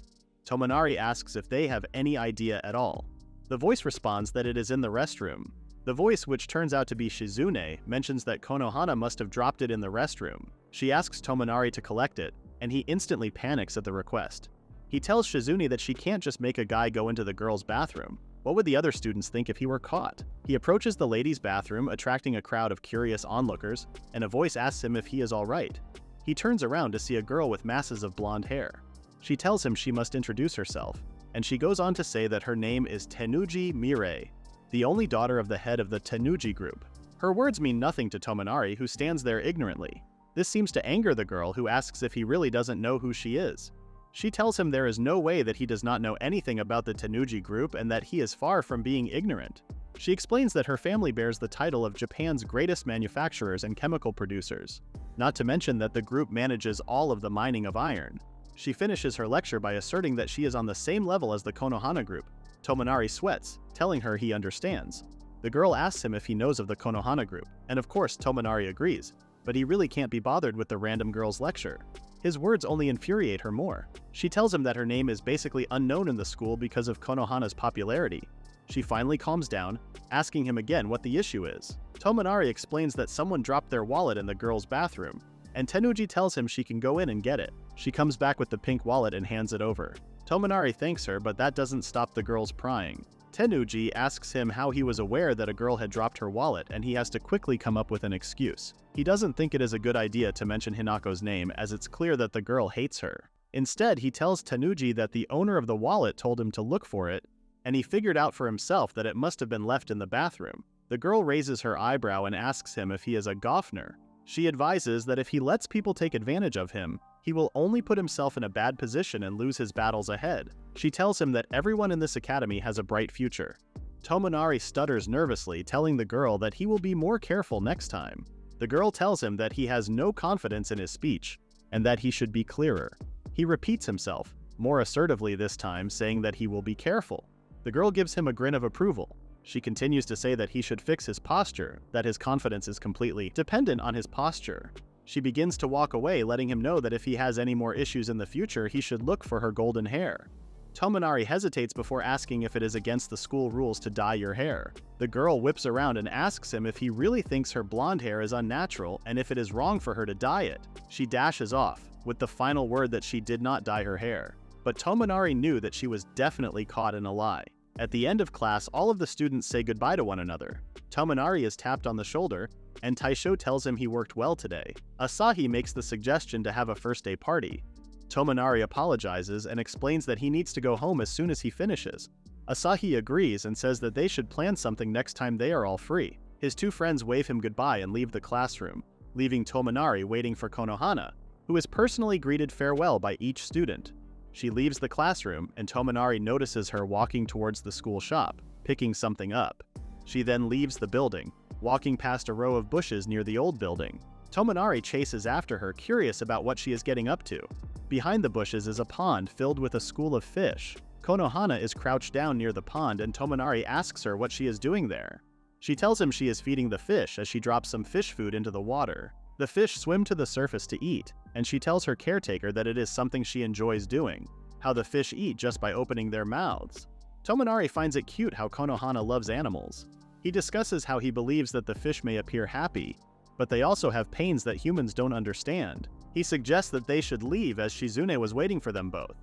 Tomonari asks if they have any idea at all. The voice responds that it is in the restroom. The voice, which turns out to be Shizune, mentions that Konohana must have dropped it in the restroom. She asks Tomonari to collect it, and he instantly panics at the request. He tells Shizune that she can't just make a guy go into the girls' bathroom. What would the other students think if he were caught? He approaches the ladies' bathroom, attracting a crowd of curious onlookers, and a voice asks him if he is alright. He turns around to see a girl with masses of blonde hair. She tells him she must introduce herself, and she goes on to say that her name is Tenuji Mirei, the only daughter of the head of the Tenuji group. Her words mean nothing to Tomonari, who stands there ignorantly. This seems to anger the girl, who asks if he really doesn't know who she is. She tells him there is no way that he does not know anything about the Tenuji group and that he is far from being ignorant. She explains that her family bears the title of Japan's greatest manufacturers and chemical producers, not to mention that the group manages all of the mining of iron. She finishes her lecture by asserting that she is on the same level as the Konohana group. Tomonari sweats, telling her he understands. The girl asks him if he knows of the Konohana group, and of course Tomonari agrees, but he really can't be bothered with the random girl's lecture. His words only infuriate her more. She tells him that her name is basically unknown in the school because of Konohana's popularity. She finally calms down, asking him again what the issue is. Tomonari explains that someone dropped their wallet in the girl's bathroom, and Tenuji tells him she can go in and get it. She comes back with the pink wallet and hands it over. Tomonari thanks her, but that doesn't stop the girls prying. Tenuji asks him how he was aware that a girl had dropped her wallet, and he has to quickly come up with an excuse. He doesn't think it is a good idea to mention Hinako's name, as it's clear that the girl hates her. Instead, he tells Tenuji that the owner of the wallet told him to look for it, and he figured out for himself that it must have been left in the bathroom. The girl raises her eyebrow and asks him if he is a Goffner. She advises that if he lets people take advantage of him, he will only put himself in a bad position and lose his battles ahead. She tells him that everyone in this academy has a bright future. Tomonari stutters nervously, telling the girl that he will be more careful next time. The girl tells him that he has no confidence in his speech, and that he should be clearer. He repeats himself, more assertively this time, saying that he will be careful. The girl gives him a grin of approval. She continues to say that he should fix his posture, that his confidence is completely dependent on his posture. She begins to walk away, letting him know that if he has any more issues in the future, he should look for her golden hair. Tomonari hesitates before asking if it is against the school rules to dye your hair. The girl whips around and asks him if he really thinks her blonde hair is unnatural and if it is wrong for her to dye it. She dashes off, with the final word that she did not dye her hair. But Tomonari knew that she was definitely caught in a lie. At the end of class, all of the students say goodbye to one another. Tomonari is tapped on the shoulder, and Taisho tells him he worked well today. Asahi makes the suggestion to have a first-day party. Tomonari apologizes and explains that he needs to go home as soon as he finishes. Asahi agrees and says that they should plan something next time they are all free. His two friends wave him goodbye and leave the classroom, leaving Tomonari waiting for Konohana, who is personally greeted farewell by each student. She leaves the classroom, and Tomonari notices her walking towards the school shop, picking something up. She then leaves the building, walking past a row of bushes near the old building. Tomonari chases after her, curious about what she is getting up to. Behind the bushes is a pond filled with a school of fish. Konohana is crouched down near the pond, and Tomonari asks her what she is doing there. She tells him she is feeding the fish as she drops some fish food into the water. The fish swim to the surface to eat, and she tells her caretaker that it is something she enjoys doing, how the fish eat just by opening their mouths. Tomonari finds it cute how Konohana loves animals. He discusses how he believes that the fish may appear happy, but they also have pains that humans don't understand. He suggests that they should leave as Shizune was waiting for them both.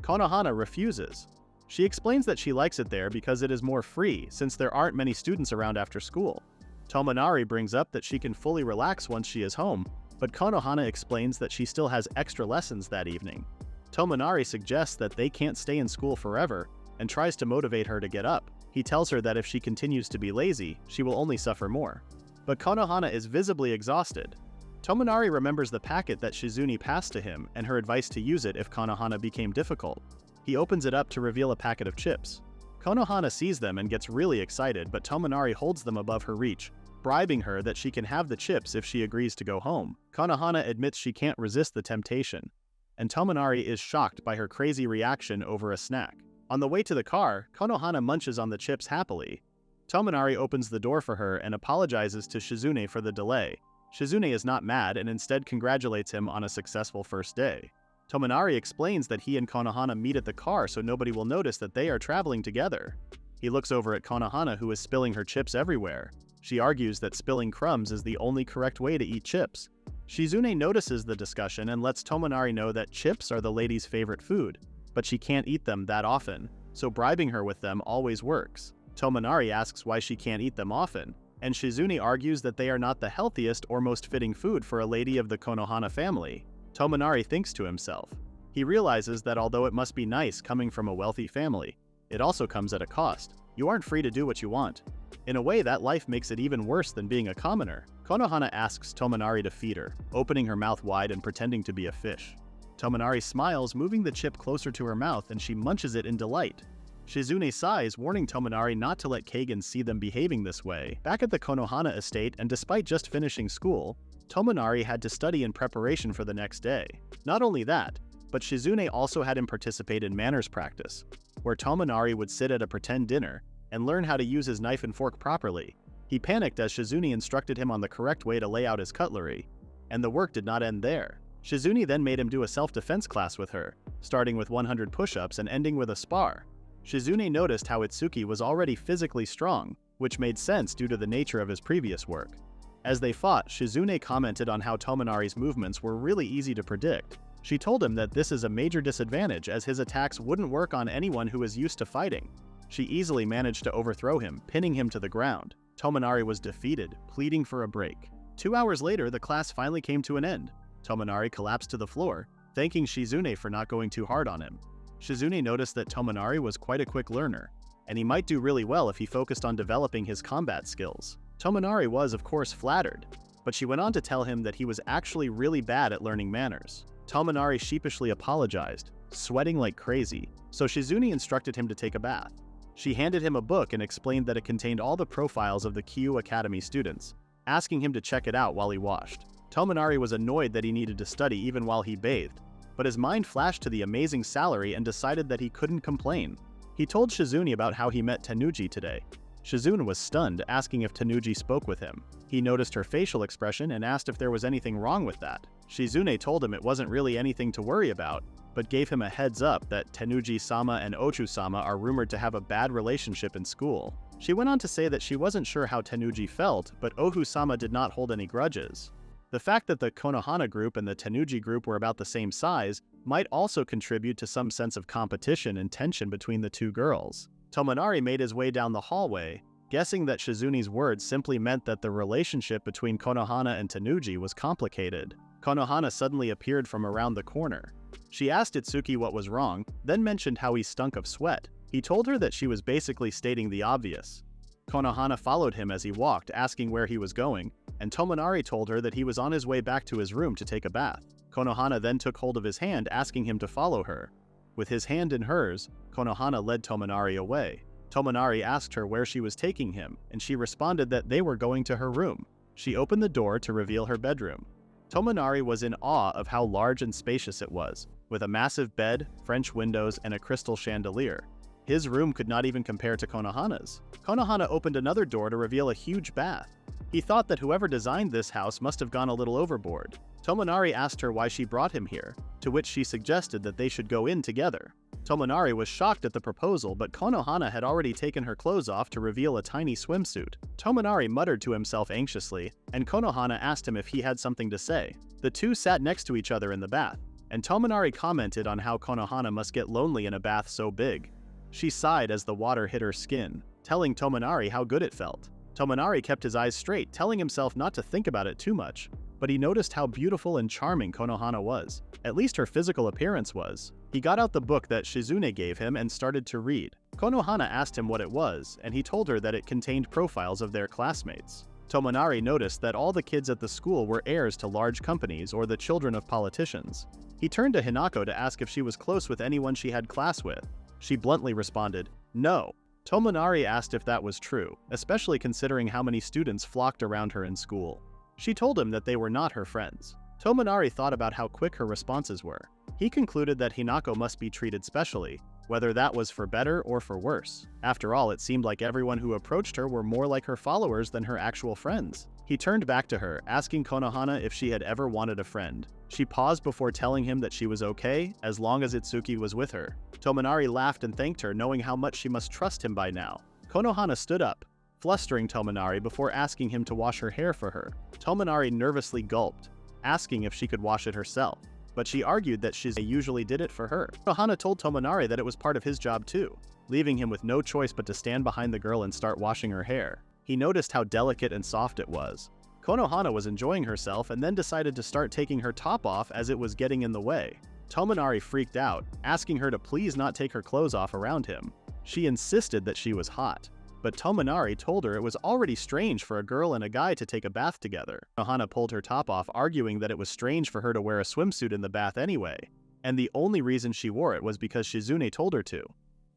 Konohana refuses. She explains that she likes it there because it is more free since there aren't many students around after school. Tomonari brings up that she can fully relax once she is home, but Konohana explains that she still has extra lessons that evening. Tomonari suggests that they can't stay in school forever and tries to motivate her to get up. He tells her that if she continues to be lazy, she will only suffer more. But Konohana is visibly exhausted. Tomonari remembers the packet that Shizune passed to him and her advice to use it if Konohana became difficult. He opens it up to reveal a packet of chips. Konohana sees them and gets really excited, but Tomonari holds them above her reach, bribing her that she can have the chips if she agrees to go home. Konohana admits she can't resist the temptation, and Tomonari is shocked by her crazy reaction over a snack. On the way to the car, Konohana munches on the chips happily. Tomonari opens the door for her and apologizes to Shizune for the delay. Shizune is not mad and instead congratulates him on a successful first day. Tomonari explains that he and Konohana meet at the car so nobody will notice that they are traveling together. He looks over at Konohana, who is spilling her chips everywhere. She argues that spilling crumbs is the only correct way to eat chips. Shizune notices the discussion and lets Tomonari know that chips are the lady's favorite food, but she can't eat them that often, so bribing her with them always works. Tomonari asks why she can't eat them often, and Shizune argues that they are not the healthiest or most fitting food for a lady of the Konohana family. Tomonari thinks to himself. He realizes that although it must be nice coming from a wealthy family, it also comes at a cost. You aren't free to do what you want. In a way, that life makes it even worse than being a commoner. Konohana asks Tomonari to feed her, opening her mouth wide and pretending to be a fish. Tomonari smiles, moving the chip closer to her mouth, and she munches it in delight. Shizune sighs, warning Tomonari not to let Kagen see them behaving this way. Back at the Konohana estate, and despite just finishing school, Tomonari had to study in preparation for the next day. Not only that, but Shizune also had him participate in manners practice, where Tomonari would sit at a pretend dinner and learn how to use his knife and fork properly. He panicked as Shizune instructed him on the correct way to lay out his cutlery, and the work did not end there. Shizune then made him do a self-defense class with her, starting with 100 push-ups and ending with a spar. Shizune noticed how Itsuki was already physically strong, which made sense due to the nature of his previous work. As they fought, Shizune commented on how Tomonari's movements were really easy to predict. She told him that this is a major disadvantage as his attacks wouldn't work on anyone who is used to fighting. She easily managed to overthrow him, pinning him to the ground. Tomonari was defeated, pleading for a break. 2 hours later, the class finally came to an end. Tomonari collapsed to the floor, thanking Shizune for not going too hard on him. Shizune noticed that Tomonari was quite a quick learner, and he might do really well if he focused on developing his combat skills. Tomonari was, of course, flattered, but she went on to tell him that he was actually really bad at learning manners. Tomonari sheepishly apologized, sweating like crazy, so Shizune instructed him to take a bath. She handed him a book and explained that it contained all the profiles of the Kyu Academy students, asking him to check it out while he washed. Tomonari was annoyed that he needed to study even while he bathed, but his mind flashed to the amazing salary and decided that he couldn't complain. He told Shizune about how he met Tenuji today. Shizune was stunned, asking if Tenuji spoke with him. He noticed her facial expression and asked if there was anything wrong with that. Shizune told him it wasn't really anything to worry about, but gave him a heads up that Tenuji-sama and Ochu-sama are rumored to have a bad relationship in school. She went on to say that she wasn't sure how Tenuji felt, but Ohu-sama did not hold any grudges. The fact that the Konohana group and the Tenuji group were about the same size might also contribute to some sense of competition and tension between the two girls. Tomonari made his way down the hallway, guessing that Shizune's words simply meant that the relationship between Konohana and Tenuji was complicated. Konohana suddenly appeared from around the corner. She asked Itsuki what was wrong, then mentioned how he stunk of sweat. He told her that she was basically stating the obvious. Konohana followed him as he walked, asking where he was going, and Tomonari told her that he was on his way back to his room to take a bath. Konohana then took hold of his hand, asking him to follow her. With his hand in hers, Konohana led Tomonari away. Tomonari asked her where she was taking him, and she responded that they were going to her room. She opened the door to reveal her bedroom. Tomonari was in awe of how large and spacious it was, with a massive bed, French windows, and a crystal chandelier. His room could not even compare to Konohana's. Konohana opened another door to reveal a huge bath. He thought that whoever designed this house must have gone a little overboard. Tomonari asked her why she brought him here, to which she suggested that they should go in together. Tomonari was shocked at the proposal, but Konohana had already taken her clothes off to reveal a tiny swimsuit. Tomonari muttered to himself anxiously, and Konohana asked him if he had something to say. The two sat next to each other in the bath, and Tomonari commented on how Konohana must get lonely in a bath so big. She sighed as the water hit her skin, telling Tomonari how good it felt. Tomonari kept his eyes straight, telling himself not to think about it too much, but he noticed how beautiful and charming Konohana was. At least her physical appearance was. He got out the book that Shizune gave him and started to read. Konohana asked him what it was, and he told her that it contained profiles of their classmates. Tomonari noticed that all the kids at the school were heirs to large companies or the children of politicians. He turned to Hinako to ask if she was close with anyone she had class with. She bluntly responded, "No." Tomonari asked if that was true, especially considering how many students flocked around her in school. She told him that they were not her friends. Tomonari thought about how quick her responses were. He concluded that Hinako must be treated specially, whether that was for better or for worse. After all, it seemed like everyone who approached her were more like her followers than her actual friends. He turned back to her, asking Konohana if she had ever wanted a friend. She paused before telling him that she was okay, as long as Itsuki was with her. Tomonari laughed and thanked her, knowing how much she must trust him by now. Konohana stood up, flustering Tomonari before asking him to wash her hair for her. Tomonari nervously gulped, asking if she could wash it herself, but she argued that Shizune usually did it for her. Konohana told Tomonari that it was part of his job too, leaving him with no choice but to stand behind the girl and start washing her hair. He noticed how delicate and soft it was. Konohana was enjoying herself and then decided to start taking her top off as it was getting in the way. Tomonari freaked out, asking her to please not take her clothes off around him. She insisted that she was hot, but Tomonari told her it was already strange for a girl and a guy to take a bath together. Konohana pulled her top off, arguing that it was strange for her to wear a swimsuit in the bath anyway, and the only reason she wore it was because Shizune told her to.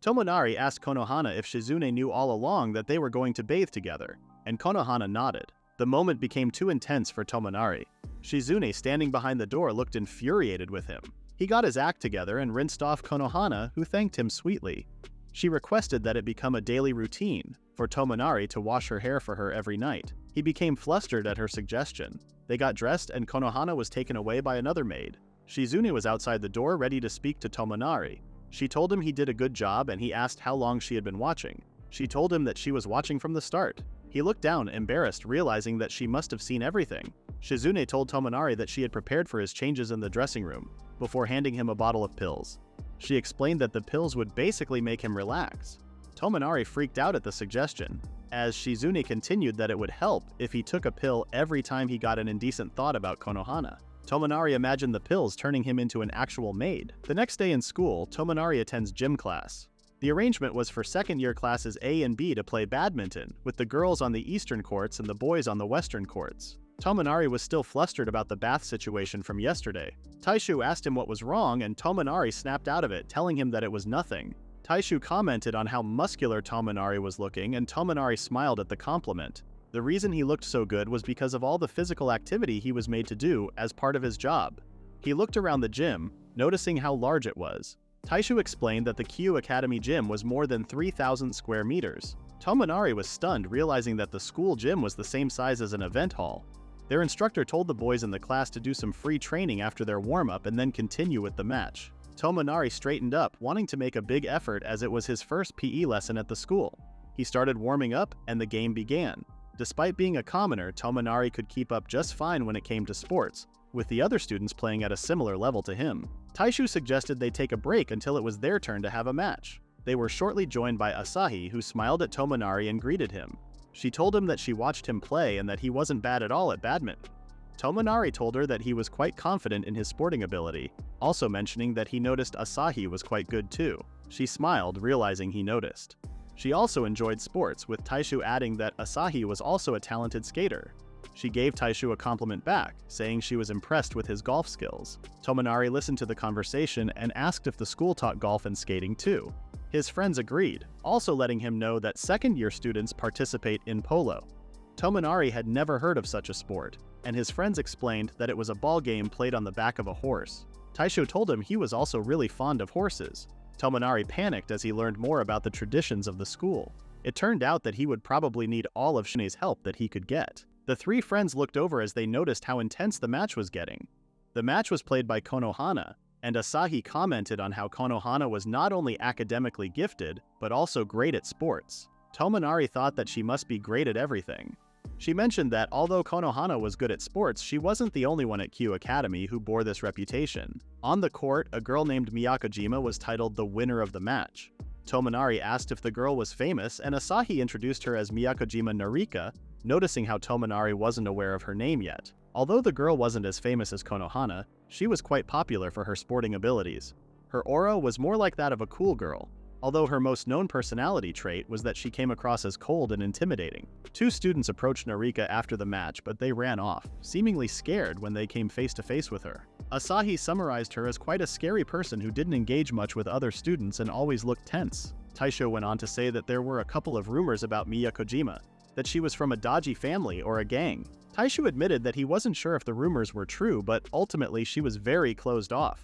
Tomonari asked Konohana if Shizune knew all along that they were going to bathe together, and Konohana nodded. The moment became too intense for Tomonari. Shizune, standing behind the door, looked infuriated with him. He got his act together and rinsed off Konohana, who thanked him sweetly. She requested that it become a daily routine for Tomonari to wash her hair for her every night. He became flustered at her suggestion. They got dressed and Konohana was taken away by another maid. Shizune was outside the door ready to speak to Tomonari. She told him he did a good job and he asked how long she had been watching. She told him that she was watching from the start. He looked down, embarrassed, realizing that she must have seen everything. Shizune told Tomonari that she had prepared for his changes in the dressing room, before handing him a bottle of pills. She explained that the pills would basically make him relax. Tomonari freaked out at the suggestion, as Shizune continued that it would help if he took a pill every time he got an indecent thought about Konohana. Tomonari imagined the pills turning him into an actual maid. The next day in school, Tomonari attends gym class. The arrangement was for second-year classes A and B to play badminton, with the girls on the eastern courts and the boys on the western courts. Tomonari was still flustered about the bath situation from yesterday. Taishu asked him what was wrong, and Tomonari snapped out of it, telling him that it was nothing. Taishu commented on how muscular Tomonari was looking, and Tomonari smiled at the compliment. The reason he looked so good was because of all the physical activity he was made to do as part of his job. He looked around the gym, noticing how large it was. Taishu explained that the Kyu Academy gym was more than 3,000 square meters. Tomonari was stunned, realizing that the school gym was the same size as an event hall. Their instructor told the boys in the class to do some free training after their warm-up and then continue with the match. Tomonari straightened up, wanting to make a big effort as it was his first PE lesson at the school. He started warming up, and the game began. Despite being a commoner, Tomonari could keep up just fine when it came to sports, with the other students playing at a similar level to him. Taishu suggested they take a break until it was their turn to have a match. They were shortly joined by Asahi, who smiled at Tomonari and greeted him. She told him that she watched him play and that he wasn't bad at all at badminton. Tomonari told her that he was quite confident in his sporting ability, also mentioning that he noticed Asahi was quite good too. She smiled, realizing he noticed. She also enjoyed sports, with Taishu adding that Asahi was also a talented skater. She gave Taishu a compliment back, saying she was impressed with his golf skills. Tomonari listened to the conversation and asked if the school taught golf and skating too. His friends agreed, also letting him know that second-year students participate in polo. Tomonari had never heard of such a sport, and his friends explained that it was a ball game played on the back of a horse. Taishu told him he was also really fond of horses. Tomonari panicked as he learned more about the traditions of the school. It turned out that he would probably need all of Shine's help that he could get. The three friends looked over as they noticed how intense the match was getting. The match was played by Konohana, and Asahi commented on how Konohana was not only academically gifted, but also great at sports. Tomonari thought that she must be great at everything. She mentioned that although Konohana was good at sports, she wasn't the only one at Kyu Academy who bore this reputation. On the court, a girl named Miyakojima was titled the winner of the match. Tomonari asked if the girl was famous, and Asahi introduced her as Miyakojima Narika, noticing how Tomonari wasn't aware of her name yet. Although the girl wasn't as famous as Konohana, she was quite popular for her sporting abilities. Her aura was more like that of a cool girl, although her most known personality trait was that she came across as cold and intimidating. Two students approached Narika after the match, but they ran off, seemingly scared when they came face to face with her. Asahi summarized her as quite a scary person who didn't engage much with other students and always looked tense. Taisho went on to say that there were a couple of rumors about Miyakojima, that she was from a dodgy family or a gang. Taishu admitted that he wasn't sure if the rumors were true, but ultimately she was very closed off.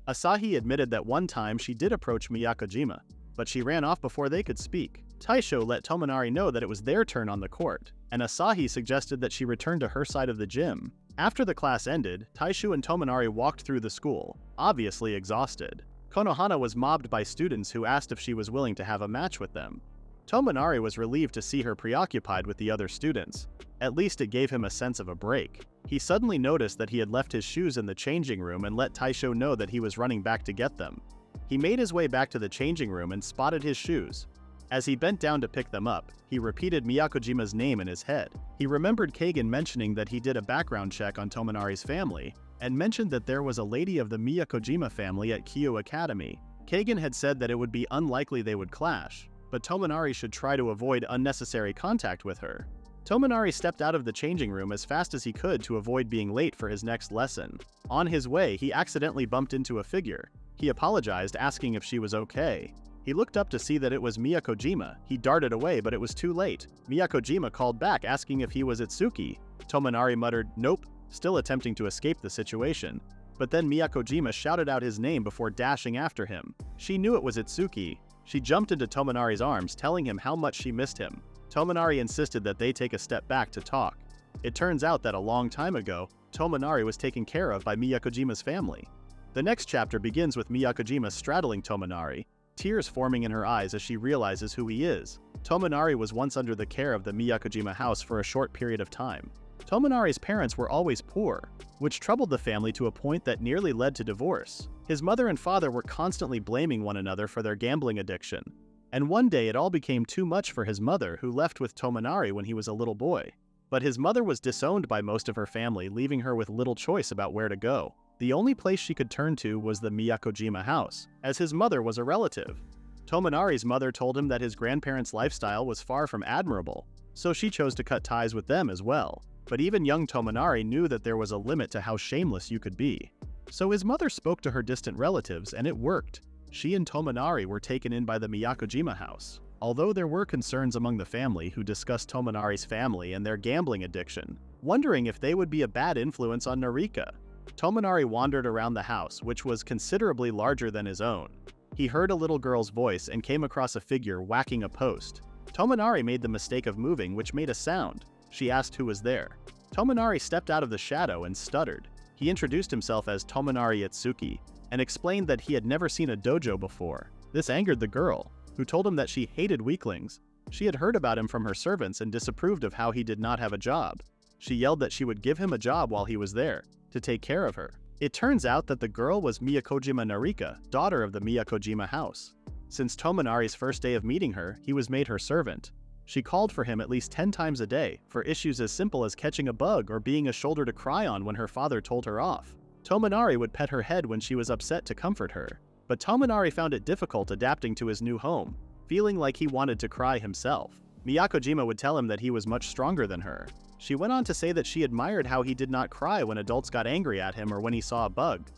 Asahi admitted that one time she did approach Miyakojima, but she ran off before they could speak. Taisho let Tomonari know that it was their turn on the court, and Asahi suggested that she return to her side of the gym. After the class ended, Taishu and Tomonari walked through the school, obviously exhausted. Konohana was mobbed by students who asked if she was willing to have a match with them. Tomonari was relieved to see her preoccupied with the other students. At least it gave him a sense of a break. He suddenly noticed that he had left his shoes in the changing room and let Taisho know that he was running back to get them. He made his way back to the changing room and spotted his shoes. As he bent down to pick them up, he repeated Miyakojima's name in his head. He remembered Kagen mentioning that he did a background check on Tomonari's family, and mentioned that there was a lady of the Miyakojima family at Kyu Academy. Kagen had said that it would be unlikely they would clash, but Tomonari should try to avoid unnecessary contact with her. Tomonari stepped out of the changing room as fast as he could to avoid being late for his next lesson. On his way, he accidentally bumped into a figure. He apologized, asking if she was okay. He looked up to see that it was Miyakojima. He darted away, but it was too late. Miyakojima called back, asking if he was Itsuki. Tomonari muttered, "Nope," still attempting to escape the situation. But then Miyakojima shouted out his name before dashing after him. She knew it was Itsuki. She jumped into Tomonari's arms, telling him how much she missed him. Tomonari insisted that they take a step back to talk. It turns out that a long time ago, Tomonari was taken care of by Miyakojima's family. The next chapter begins with Miyakojima straddling Tomonari, tears forming in her eyes as she realizes who he is. Tomonari was once under the care of the Miyakojima house for a short period of time. Tomonari's parents were always poor, which troubled the family to a point that nearly led to divorce. His mother and father were constantly blaming one another for their gambling addiction, and one day it all became too much for his mother, who left with Tomonari when he was a little boy. But his mother was disowned by most of her family, leaving her with little choice about where to go. The only place she could turn to was the Miyakojima house, as his mother was a relative. Tomonari's mother told him that his grandparents' lifestyle was far from admirable, so she chose to cut ties with them as well. But even young Tomonari knew that there was a limit to how shameless you could be. So his mother spoke to her distant relatives, and it worked. She and Tomonari were taken in by the Miyakojima house. although there were concerns among the family who discussed Tomonari's family and their gambling addiction, wondering if they would be a bad influence on Narika. Tomonari wandered around the house, which was considerably larger than his own. He heard a little girl's voice and came across a figure whacking a post. Tomonari made the mistake of moving, which made a sound. She asked who was there. Tomonari stepped out of the shadow and stuttered. He introduced himself as Tomonari Izuki and explained that he had never seen a dojo before. This angered the girl, who told him that she hated weaklings. She had heard about him from her servants and disapproved of how he did not have a job. She yelled that she would give him a job while he was there, to take care of her. It turns out that the girl was Miyakojima Narika, daughter of the Miyakojima house. Since Tomonari's first day of meeting her, he was made her servant. She called for him at least 10 times a day, for issues as simple as catching a bug or being a shoulder to cry on when her father told her off. Tomonari would pet her head when she was upset to comfort her. But Tomonari found it difficult adapting to his new home, feeling like he wanted to cry himself. Miyakojima would tell him that he was much stronger than her. She went on to say that she admired how he did not cry when adults got angry at him or when he saw a bug.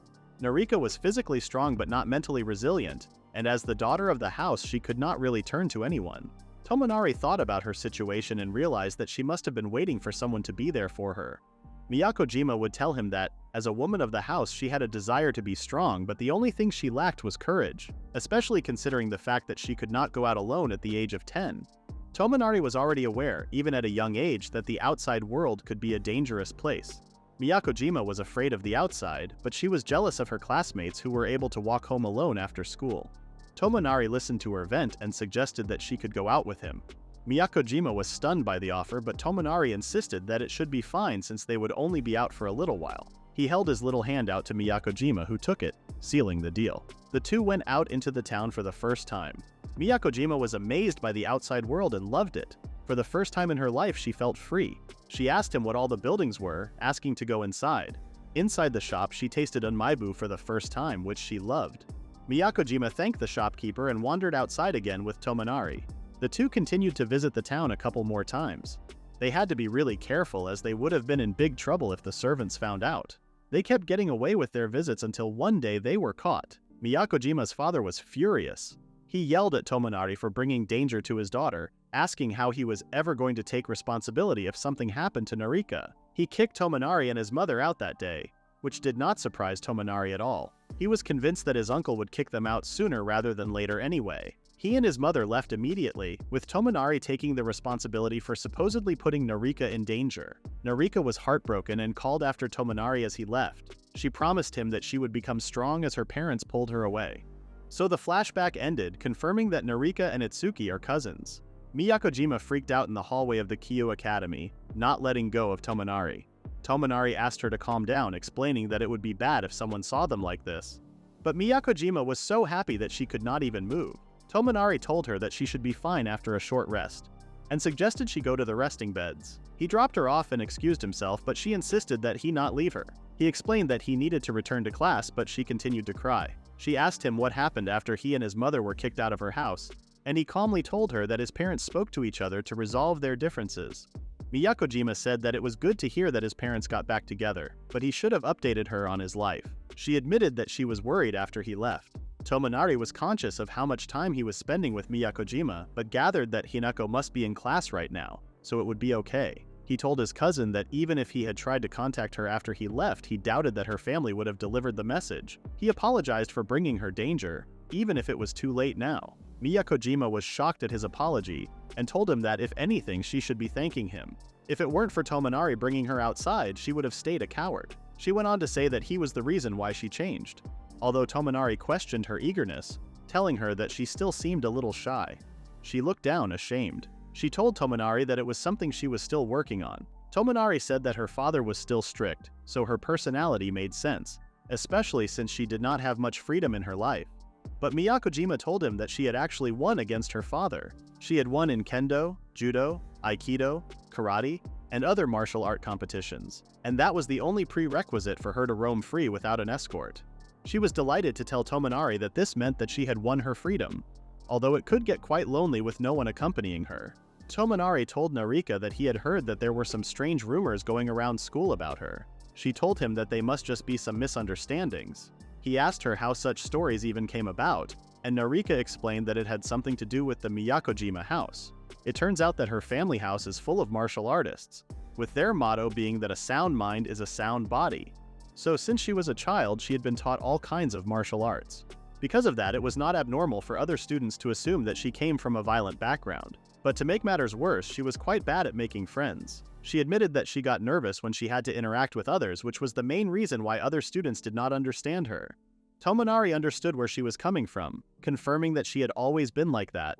Narika was physically strong but not mentally resilient, and as the daughter of the house, she could not really turn to anyone. Tomonari thought about her situation and realized that she must have been waiting for someone to be there for her. Miyakojima would tell him that, as a woman of the house, she had a desire to be strong, but the only thing she lacked was courage, especially considering the fact that she could not go out alone at the age of 10. Tomonari was already aware, even at a young age, that the outside world could be a dangerous place. Miyakojima was afraid of the outside, but she was jealous of her classmates who were able to walk home alone after school. Tomonari listened to her vent and suggested that she could go out with him. Miyakojima was stunned by the offer, but Tomonari insisted that it should be fine since they would only be out for a little while. He held his little hand out to Miyakojima, who took it, sealing the deal. The two went out into the town for the first time. Miyakojima was amazed by the outside world and loved it. For the first time in her life, she felt free. She asked him what all the buildings were, asking to go inside. Inside the shop, she tasted unmaibu for the first time, which she loved. Miyakojima thanked the shopkeeper and wandered outside again with Tomonari. The two continued to visit the town a couple more times. They had to be really careful as they would have been in big trouble if the servants found out. They kept getting away with their visits until one day they were caught. Miyakojima's father was furious. He yelled at Tomonari for bringing danger to his daughter, asking how he was ever going to take responsibility if something happened to Narika. He kicked Tomonari and his mother out that day, which did not surprise Tomonari at all. He was convinced that his uncle would kick them out sooner rather than later anyway. He and his mother left immediately, with Tomonari taking the responsibility for supposedly putting Narika in danger. Narika was heartbroken and called after Tomonari as he left. She promised him that she would become strong as her parents pulled her away. So the flashback ended, confirming that Narika and Itsuki are cousins. Miyakojima freaked out in the hallway of the Kyu Academy, not letting go of Tomonari. Tomonari asked her to calm down, explaining that it would be bad if someone saw them like this. But Miyakojima was so happy that she could not even move. Tomonari told her that she should be fine after a short rest, and suggested she go to the resting beds. He dropped her off and excused himself, but she insisted that he not leave her. He explained that he needed to return to class, but she continued to cry. She asked him what happened after he and his mother were kicked out of her house, and he calmly told her that his parents spoke to each other to resolve their differences. Miyakojima said that it was good to hear that his parents got back together, but he should have updated her on his life. She admitted that she was worried after he left. Tomonari was conscious of how much time he was spending with Miyakojima, but gathered that Hinako must be in class right now, so it would be okay. He told his cousin that even if he had tried to contact her after he left, he doubted that her family would have delivered the message. He apologized for bringing her danger, even if it was too late now. Miyakojima was shocked at his apology, and told him that if anything, she should be thanking him. If it weren't for Tomonari bringing her outside, she would have stayed a coward. She went on to say that he was the reason why she changed, although Tomonari questioned her eagerness, telling her that she still seemed a little shy. She looked down, ashamed. She told Tomonari that it was something she was still working on. Tomonari said that her father was still strict, so her personality made sense, especially since she did not have much freedom in her life. But Miyakojima told him that she had actually won against her father. She had won in kendo, judo, aikido, karate, and other martial art competitions, and that was the only prerequisite for her to roam free without an escort. She was delighted to tell Tomonari that this meant that she had won her freedom, although it could get quite lonely with no one accompanying her. Tomonari told Narika that he had heard that there were some strange rumors going around school about her. She told him that they must just be some misunderstandings. He asked her how such stories even came about, and Narika explained that it had something to do with the Miyakojima house. It turns out that her family house is full of martial artists, with their motto being that a sound mind is a sound body. So since she was a child, she had been taught all kinds of martial arts. Because of that, it was not abnormal for other students to assume that she came from a violent background. But to make matters worse, she was quite bad at making friends. She admitted that she got nervous when she had to interact with others, which was the main reason why other students did not understand her. Tomonari understood where she was coming from, confirming that she had always been like that.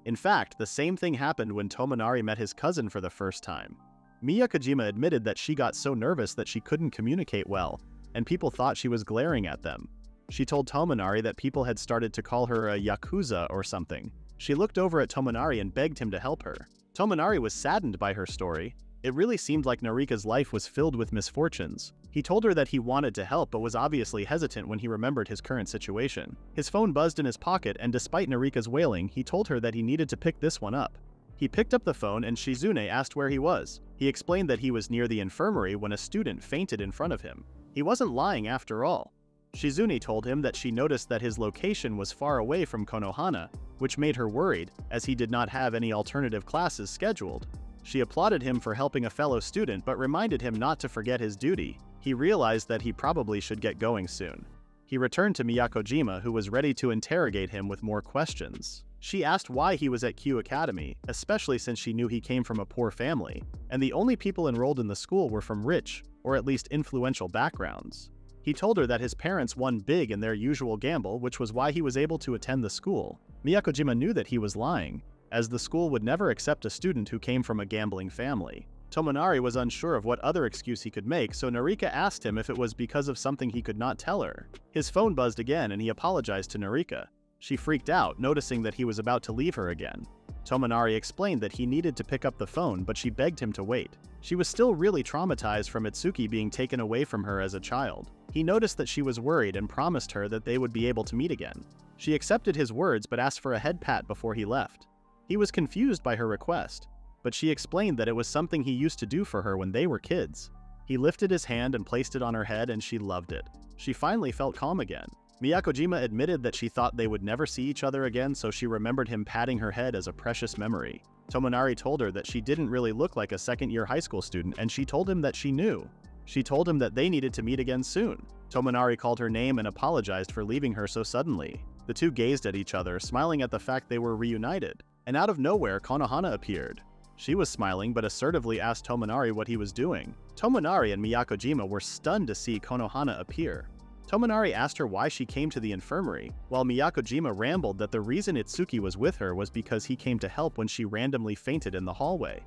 In fact, the same thing happened when Tomonari met his cousin for the first time. Miyakojima admitted that she got so nervous that she couldn't communicate well, and people thought she was glaring at them. She told Tomonari that people had started to call her a yakuza or something. She looked over at Tomonari and begged him to help her. Tomonari was saddened by her story. It really seemed like Narika's life was filled with misfortunes. He told her that he wanted to help but was obviously hesitant when he remembered his current situation. His phone buzzed in his pocket, and despite Narika's wailing, he told her that he needed to pick this one up. He picked up the phone and Shizune asked where he was. He explained that he was near the infirmary when a student fainted in front of him. He wasn't lying after all. Shizune told him that she noticed that his location was far away from Konohana, which made her worried, as he did not have any alternative classes scheduled. She applauded him for helping a fellow student but reminded him not to forget his duty. He realized that he probably should get going soon. He returned to Miyakojima, who was ready to interrogate him with more questions. She asked why he was at Q Academy, especially since she knew he came from a poor family, and the only people enrolled in the school were from rich, or at least influential backgrounds. He told her that his parents won big in their usual gamble, which was why he was able to attend the school. Miyakojima knew that he was lying, as the school would never accept a student who came from a gambling family. Tomonari was unsure of what other excuse he could make, so Narika asked him if it was because of something he could not tell her. His phone buzzed again and he apologized to Narika. She freaked out, noticing that he was about to leave her again. Tomonari explained that he needed to pick up the phone, but she begged him to wait. She was still really traumatized from Itsuki being taken away from her as a child. He noticed that she was worried and promised her that they would be able to meet again. She accepted his words but asked for a head pat before he left. He was confused by her request, but she explained that it was something he used to do for her when they were kids. He lifted his hand and placed it on her head, and she loved it. She finally felt calm again. Miyakojima admitted that she thought they would never see each other again, so she remembered him patting her head as a precious memory. Tomonari told her that she didn't really look like a second-year high school student, and she told him that she knew. She told him that they needed to meet again soon. Tomonari called her name and apologized for leaving her so suddenly. The two gazed at each other, smiling at the fact they were reunited. And out of nowhere, Konohana appeared. She was smiling but assertively asked Tomonari what he was doing. Tomonari and Miyakojima were stunned to see Konohana appear. Tomonari asked her why she came to the infirmary, while Miyakojima rambled that the reason Itsuki was with her was because he came to help when she randomly fainted in the hallway.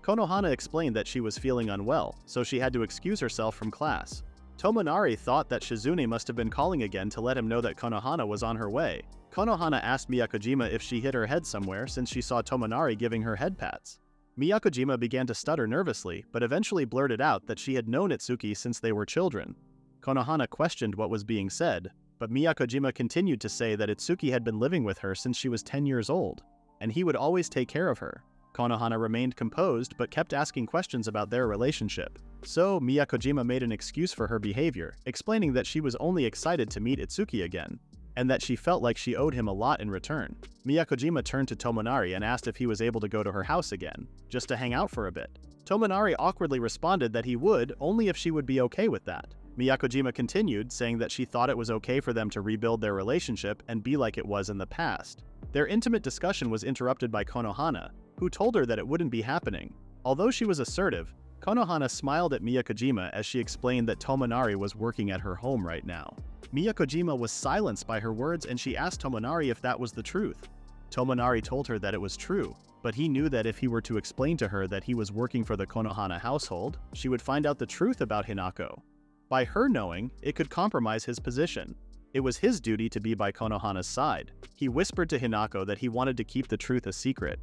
Konohana explained that she was feeling unwell, so she had to excuse herself from class. Tomonari thought that Shizune must have been calling again to let him know that Konohana was on her way. Konohana asked Miyakojima if she hit her head somewhere since she saw Tomonari giving her head pats. Miyakojima began to stutter nervously, but eventually blurted out that she had known Itsuki since they were children. Konohana questioned what was being said, but Miyakojima continued to say that Itsuki had been living with her since she was 10 years old, and he would always take care of her. Konohana remained composed but kept asking questions about their relationship. So, Miyakojima made an excuse for her behavior, explaining that she was only excited to meet Itsuki again, and that she felt like she owed him a lot in return. Miyakojima turned to Tomonari and asked if he was able to go to her house again, just to hang out for a bit. Tomonari awkwardly responded that he would, only if she would be okay with that. Miyakojima continued, saying that she thought it was okay for them to rebuild their relationship and be like it was in the past. Their intimate discussion was interrupted by Konohana, who told her that it wouldn't be happening. Although she was assertive, Konohana smiled at Miyakojima as she explained that Tomonari was working at her home right now. Miyakojima was silenced by her words and she asked Tomonari if that was the truth. Tomonari told her that it was true, but he knew that if he were to explain to her that he was working for the Konohana household, she would find out the truth about Hinako. By her knowing, it could compromise his position. It was his duty to be by Konohana's side. He whispered to Hinako that he wanted to keep the truth a secret,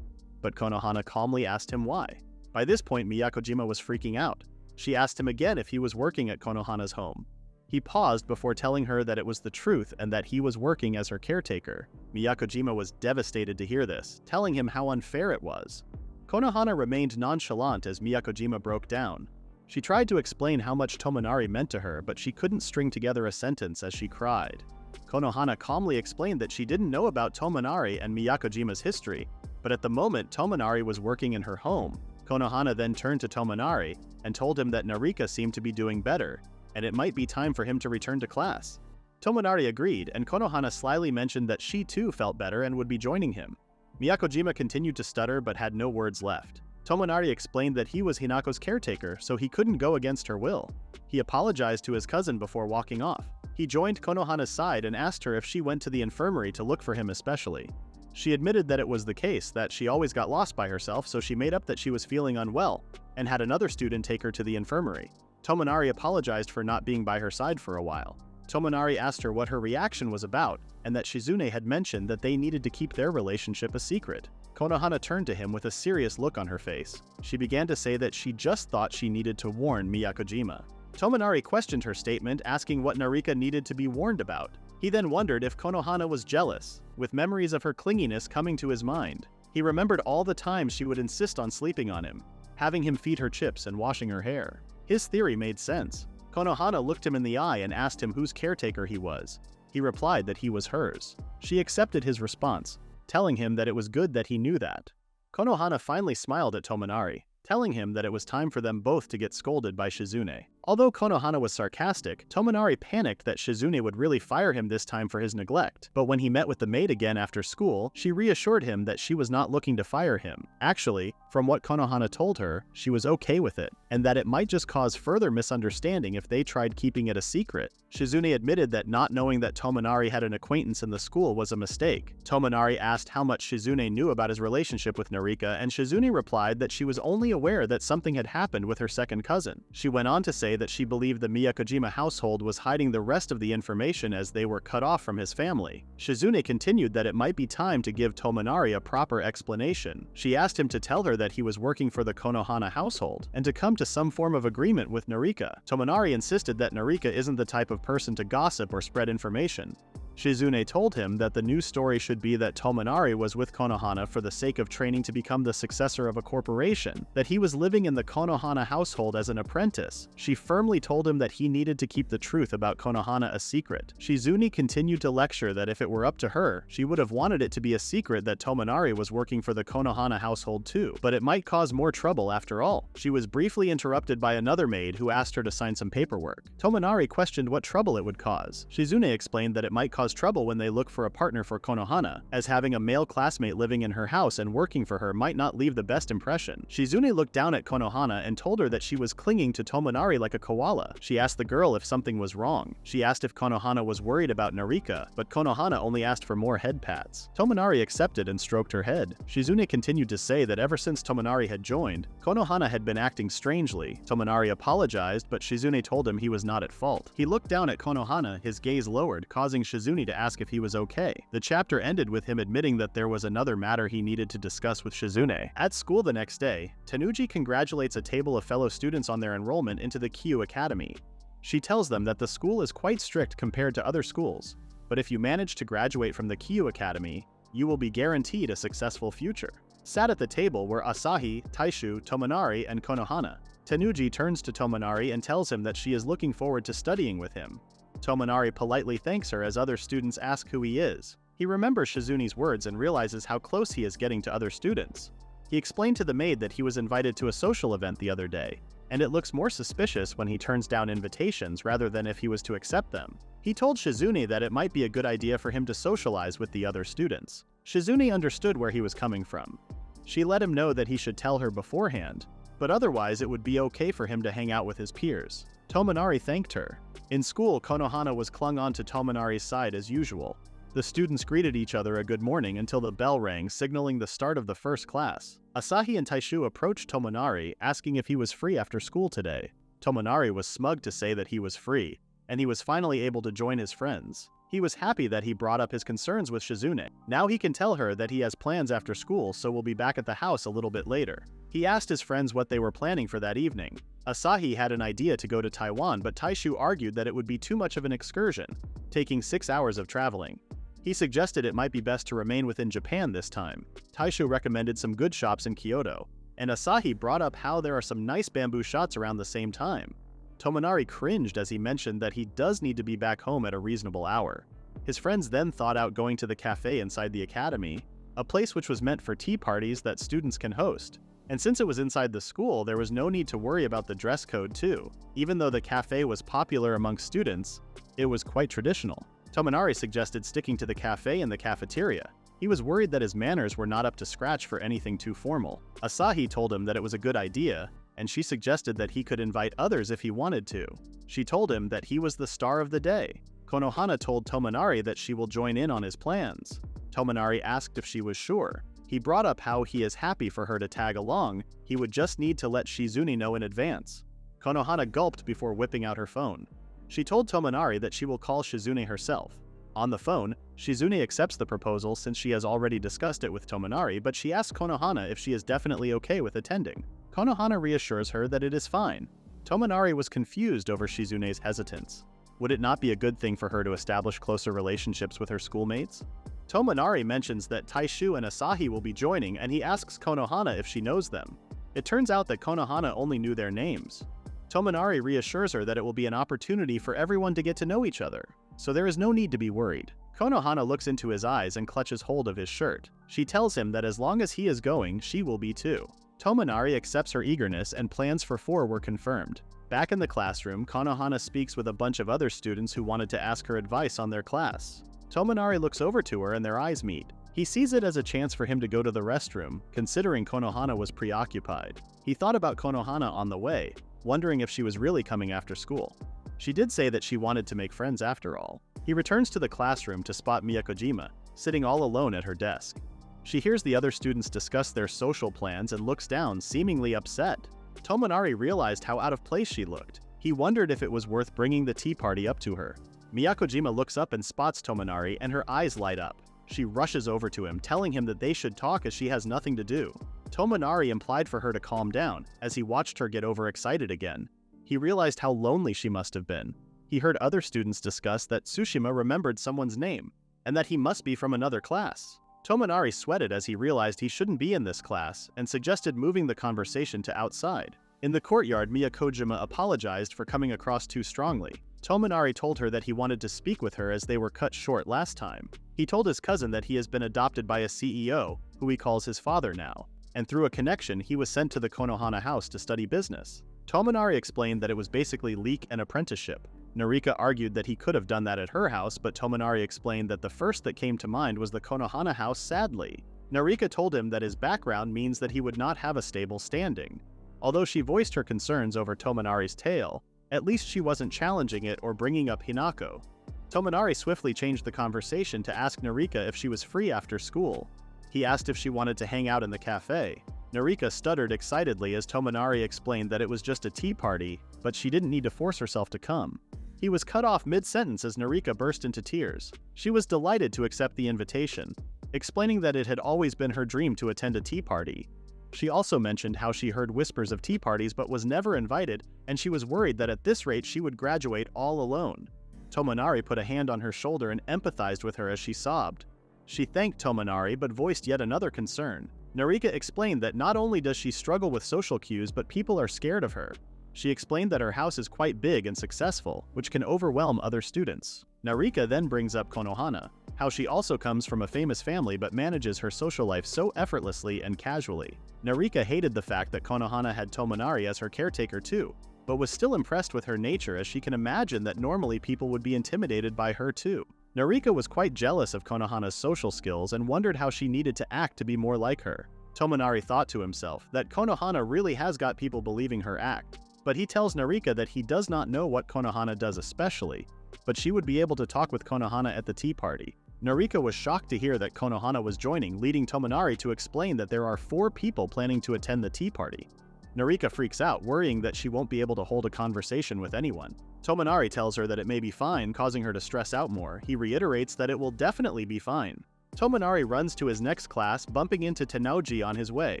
but Konohana calmly asked him why. By this point, Miyakojima was freaking out. She asked him again if he was working at Konohana's home. He paused before telling her that it was the truth and that he was working as her caretaker. Miyakojima was devastated to hear this, telling him how unfair it was. Konohana remained nonchalant as Miyakojima broke down. She tried to explain how much Tomonari meant to her, but she couldn't string together a sentence as she cried. Konohana calmly explained that she didn't know about Tomonari and Miyakojima's history, but at the moment Tomonari was working in her home. Konohana then turned to Tomonari and told him that Narika seemed to be doing better, and it might be time for him to return to class. Tomonari agreed, and Konohana slyly mentioned that she too felt better and would be joining him. Miyakojima continued to stutter but had no words left. Tomonari explained that he was Hinako's caretaker, so he couldn't go against her will. He apologized to his cousin before walking off. He joined Konohana's side and asked her if she went to the infirmary to look for him especially. She admitted that it was the case, that she always got lost by herself, so she made up that she was feeling unwell, and had another student take her to the infirmary. Tomonari apologized for not being by her side for a while. Tomonari asked her what her reaction was about, and that Shizune had mentioned that they needed to keep their relationship a secret. Konohana turned to him with a serious look on her face. She began to say that she just thought she needed to warn Miyakojima. Tomonari questioned her statement, asking what Narika needed to be warned about. He then wondered if Konohana was jealous, with memories of her clinginess coming to his mind. He remembered all the times she would insist on sleeping on him, having him feed her chips and washing her hair. His theory made sense. Konohana looked him in the eye and asked him whose caretaker he was. He replied that he was hers. She accepted his response, telling him that it was good that he knew that. Konohana finally smiled at Tomonari, telling him that it was time for them both to get scolded by Shizune. Although Konohana was sarcastic, Tomonari panicked that Shizune would really fire him this time for his neglect. But when he met with the maid again after school, she reassured him that she was not looking to fire him. Actually, from what Konohana told her, she was okay with it, and that it might just cause further misunderstanding if they tried keeping it a secret. Shizune admitted that not knowing that Tomonari had an acquaintance in the school was a mistake. Tomonari asked how much Shizune knew about his relationship with Narika, and Shizune replied that she was only aware that something had happened with her second cousin. She went on to say that she believed the Miyakojima household was hiding the rest of the information as they were cut off from his family. Shizune continued that it might be time to give Tomonari a proper explanation. She asked him to tell her that he was working for the Konohana household, and to come to some form of agreement with Narika. Tomonari insisted that Narika isn't the type of person to gossip or spread information. Shizune told him that the new story should be that Tomonari was with Konohana for the sake of training to become the successor of a corporation, that he was living in the Konohana household as an apprentice. She firmly told him that he needed to keep the truth about Konohana a secret. Shizune continued to lecture that if it were up to her, she would have wanted it to be a secret that Tomonari was working for the Konohana household too, but it might cause more trouble after all. She was briefly interrupted by another maid who asked her to sign some paperwork. Tomonari questioned what trouble it would cause. Shizune explained that it might cause trouble when they look for a partner for Konohana, as having a male classmate living in her house and working for her might not leave the best impression. Shizune looked down at Konohana and told her that she was clinging to Tomonari like a koala. She asked the girl if something was wrong. She asked if Konohana was worried about Narika, but Konohana only asked for more head pats. Tomonari accepted and stroked her head. Shizune continued to say that ever since Tomonari had joined, Konohana had been acting strangely. Tomonari apologized, but Shizune told him he was not at fault. He looked down at Konohana, his gaze lowered, causing Shizune to ask if he was okay. The chapter ended with him admitting that there was another matter he needed to discuss with Shizune. At school the next day, Tanuji congratulates a table of fellow students on their enrollment into the Kyu Academy. She tells them that the school is quite strict compared to other schools, but if you manage to graduate from the Kyu Academy, you will be guaranteed a successful future. Sat at the table were Asahi, Taishu, Tomonari, and Konohana. Tanuji turns to Tomonari and tells him that she is looking forward to studying with him. Tomonari politely thanks her as other students ask who he is. He remembers Shizune's words and realizes how close he is getting to other students. He explained to the maid that he was invited to a social event the other day, and it looks more suspicious when he turns down invitations rather than if he was to accept them. He told Shizune that it might be a good idea for him to socialize with the other students. Shizune understood where he was coming from. She let him know that he should tell her beforehand, but otherwise it would be okay for him to hang out with his peers. Tomonari thanked her. In school, Konohana was clung on to Tomonari's side as usual. The students greeted each other a good morning until the bell rang, signaling the start of the first class. Asahi and Taishu approached Tomonari, asking if he was free after school today. Tomonari was smug to say that he was free, and he was finally able to join his friends. He was happy that he brought up his concerns with Shizune. Now he can tell her that he has plans after school, so will be back at the house a little bit later. He asked his friends what they were planning for that evening. Asahi had an idea to go to Taiwan, but Taishu argued that it would be too much of an excursion, taking 6 hours of traveling. He suggested it might be best to remain within Japan this time. Taishu recommended some good shops in Kyoto, and Asahi brought up how there are some nice bamboo shots around the same time. Tomonari cringed as he mentioned that he does need to be back home at a reasonable hour. His friends then thought out going to the cafe inside the academy, a place which was meant for tea parties that students can host. And since it was inside the school, there was no need to worry about the dress code too. Even though the cafe was popular among students, it was quite traditional. Tomonari suggested sticking to the cafe and the cafeteria. He was worried that his manners were not up to scratch for anything too formal. Asahi told him that it was a good idea, and she suggested that he could invite others if he wanted to. She told him that he was the star of the day. Konohana told Tomonari that she will join in on his plans. Tomonari asked if she was sure. He brought up how he is happy for her to tag along, he would just need to let Shizune know in advance. Konohana gulped before whipping out her phone. She told Tomonari that she will call Shizune herself. On the phone, Shizune accepts the proposal since she has already discussed it with Tomonari, but she asks Konohana if she is definitely okay with attending. Konohana reassures her that it is fine. Tomonari was confused over Shizune's hesitance. Would it not be a good thing for her to establish closer relationships with her schoolmates? Tomonari mentions that Taishu and Asahi will be joining, and he asks Konohana if she knows them. It turns out that Konohana only knew their names. Tomonari reassures her that it will be an opportunity for everyone to get to know each other, so there is no need to be worried. Konohana looks into his eyes and clutches hold of his shirt. She tells him that as long as he is going, she will be too. Tomonari accepts her eagerness, and plans for 4 were confirmed. Back in the classroom, Konohana speaks with a bunch of other students who wanted to ask her advice on their class. Tomonari looks over to her and their eyes meet. He sees it as a chance for him to go to the restroom, considering Konohana was preoccupied. He thought about Konohana on the way, wondering if she was really coming after school. She did say that she wanted to make friends after all. He returns to the classroom to spot Miyakojima, sitting all alone at her desk. She hears the other students discuss their social plans and looks down, seemingly upset. Tomonari realized how out of place she looked. He wondered if it was worth bringing the tea party up to her. Miyakojima looks up and spots Tomonari, and her eyes light up. She rushes over to him, telling him that they should talk as she has nothing to do. Tomonari implied for her to calm down, as he watched her get overexcited again. He realized how lonely she must have been. He heard other students discuss that Tsushima remembered someone's name, and that he must be from another class. Tomonari sweated as he realized he shouldn't be in this class, and suggested moving the conversation to outside. In the courtyard, Miyakojima apologized for coming across too strongly. Tomonari told her that he wanted to speak with her as they were cut short last time. He told his cousin that he has been adopted by a CEO, who he calls his father now, and through a connection he was sent to the Konohana house to study business. Tomonari explained that it was basically leak and apprenticeship. Narika argued that he could have done that at her house, but Tomonari explained that the first that came to mind was the Konohana house sadly. Narika told him that his background means that he would not have a stable standing. Although she voiced her concerns over Tomonari's tale, at least she wasn't challenging it or bringing up Hinako. Tomonari swiftly changed the conversation to ask Narika if she was free after school. He asked if she wanted to hang out in the cafe. Narika stuttered excitedly as Tomonari explained that it was just a tea party, but she didn't need to force herself to come. He was cut off mid-sentence as Narika burst into tears. She was delighted to accept the invitation, explaining that it had always been her dream to attend a tea party. She also mentioned how she heard whispers of tea parties but was never invited, and she was worried that at this rate she would graduate all alone. Tomonari put a hand on her shoulder and empathized with her as she sobbed. She thanked Tomonari but voiced yet another concern. Narika explained that not only does she struggle with social cues, but people are scared of her. She explained that her house is quite big and successful, which can overwhelm other students. Narika then brings up Konohana, how she also comes from a famous family but manages her social life so effortlessly and casually. Narika hated the fact that Konohana had Tomonari as her caretaker too, but was still impressed with her nature as she can imagine that normally people would be intimidated by her too. Narika was quite jealous of Konohana's social skills and wondered how she needed to act to be more like her. Tomonari thought to himself that Konohana really has got people believing her act, but he tells Narika that he does not know what Konohana does especially, but she would be able to talk with Konohana at the tea party. Narika was shocked to hear that Konohana was joining, leading Tomonari to explain that there are 4 people planning to attend the tea party. Narika freaks out, worrying that she won't be able to hold a conversation with anyone. Tomonari tells her that it may be fine, causing her to stress out more. He reiterates that it will definitely be fine. Tomonari runs to his next class, bumping into Tenuji on his way.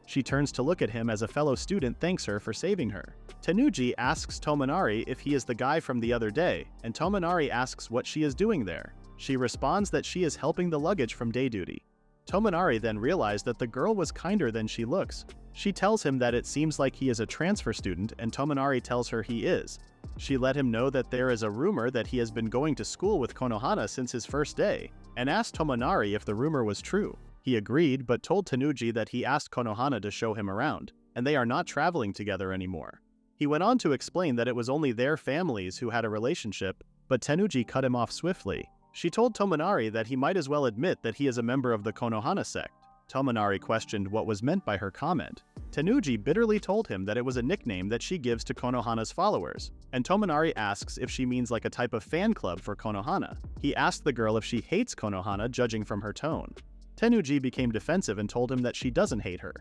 She turns to look at him as a fellow student thanks her for saving her. Tenuji asks Tomonari if he is the guy from the other day, and Tomonari asks what she is doing there. She responds that she is helping the luggage from day duty. Tomonari then realized that the girl was kinder than she looks. She tells him that it seems like he is a transfer student, and Tomonari tells her he is. She let him know that there is a rumor that he has been going to school with Konohana since his first day, and asked Tomonari if the rumor was true. He agreed, but told Tanuji that he asked Konohana to show him around, and they are not traveling together anymore. He went on to explain that it was only their families who had a relationship, but Tanuji cut him off swiftly. She told Tomonari that he might as well admit that he is a member of the Konohana sect. Tomonari questioned what was meant by her comment. Tanuji bitterly told him that it was a nickname that she gives to Konohana's followers, and Tomonari asks if she means like a type of fan club for Konohana. He asked the girl if she hates Konohana, judging from her tone. Tanuji became defensive and told him that she doesn't hate her.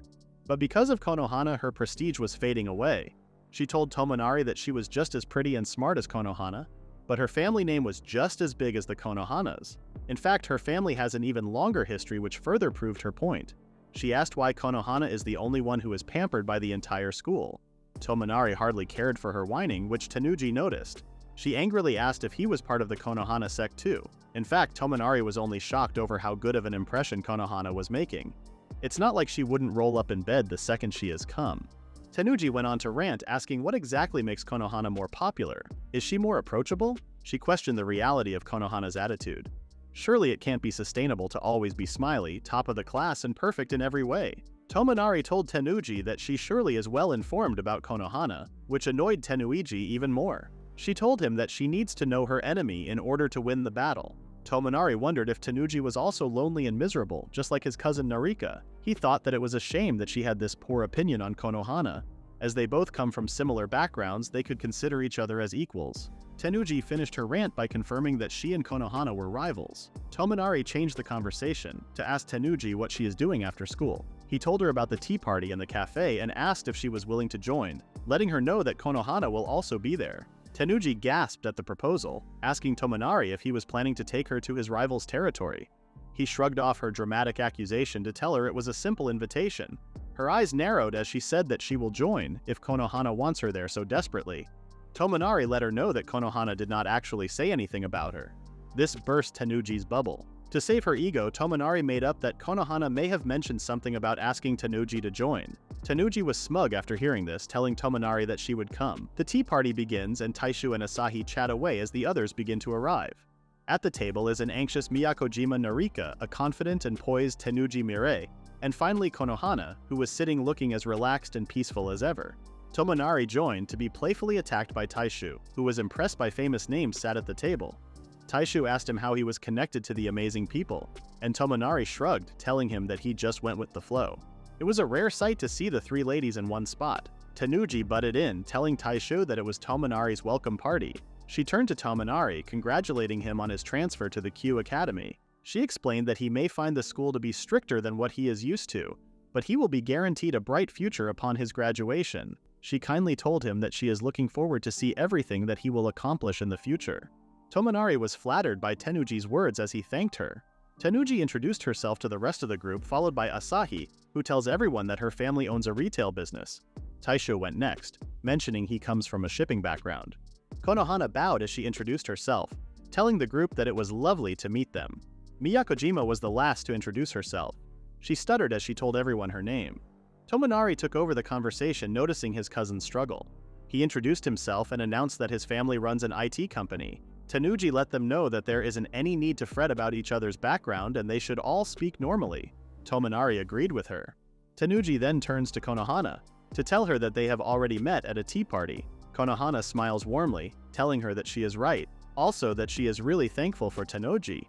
But because of Konohana, her prestige was fading away. She told Tomonari that she was just as pretty and smart as Konohana, but her family name was just as big as the Konohana's. In fact, her family has an even longer history, which further proved her point. She asked why Konohana is the only one who is pampered by the entire school. Tomonari hardly cared for her whining, which Tanuji noticed. She angrily asked if he was part of the Konohana sect too. In fact, Tomonari was only shocked over how good of an impression Konohana was making. It's not like she wouldn't roll up in bed the second she has come. Tanuji went on to rant, asking what exactly makes Konohana more popular. Is she more approachable? She questioned the reality of Konohana's attitude. Surely it can't be sustainable to always be smiley, top of the class, and perfect in every way. Tomonari told Tanuji that she surely is well informed about Konohana, which annoyed Tanuji even more. She told him that she needs to know her enemy in order to win the battle. Tomonari wondered if Tanuji was also lonely and miserable, just like his cousin Narika. He thought that it was a shame that she had this poor opinion on Konohana. As they both come from similar backgrounds, they could consider each other as equals. Tanuji finished her rant by confirming that she and Konohana were rivals. Tomonari changed the conversation to ask Tanuji what she is doing after school. He told her about the tea party in the cafe and asked if she was willing to join, letting her know that Konohana will also be there. Tanuji gasped at the proposal, asking Tomonari if he was planning to take her to his rival's territory. He shrugged off her dramatic accusation to tell her it was a simple invitation. Her eyes narrowed as she said that she will join if Konohana wants her there so desperately. Tomonari let her know that Konohana did not actually say anything about her. This burst Tanuji's bubble. To save her ego, Tomonari made up that Konohana may have mentioned something about asking Tanuji to join. Tanuji was smug after hearing this, telling Tomonari that she would come. The tea party begins and Taishu and Asahi chat away as the others begin to arrive. At the table is an anxious Miyakojima Narika, a confident and poised Tanuji Mirei, and finally Konohana, who was sitting looking as relaxed and peaceful as ever. Tomonari joined to be playfully attacked by Taishu, who was impressed by famous names sat at the table. Taishu asked him how he was connected to the amazing people, and Tomonari shrugged, telling him that he just went with the flow. It was a rare sight to see the three ladies in one spot. Tanuji butted in, telling Taishu that it was Tomonari's welcome party. She turned to Tomonari, congratulating him on his transfer to the Q Academy. She explained that he may find the school to be stricter than what he is used to, but he will be guaranteed a bright future upon his graduation. She kindly told him that she is looking forward to see everything that he will accomplish in the future. Tomonari was flattered by Tanuji's words as he thanked her. Tanuji introduced herself to the rest of the group, followed by Asahi, who tells everyone that her family owns a retail business. Taishu went next, mentioning he comes from a shipping background. Konohana bowed as she introduced herself, telling the group that it was lovely to meet them. Miyakojima was the last to introduce herself. She stuttered as she told everyone her name. Tomonari took over the conversation, noticing his cousin's struggle. He introduced himself and announced that his family runs an IT company. Tanuji let them know that there isn't any need to fret about each other's background and they should all speak normally. Tomonari agreed with her. Tanuji then turns to Konohana to tell her that they have already met at a tea party. Konohana smiles warmly, telling her that she is right, also that she is really thankful for Tanuji.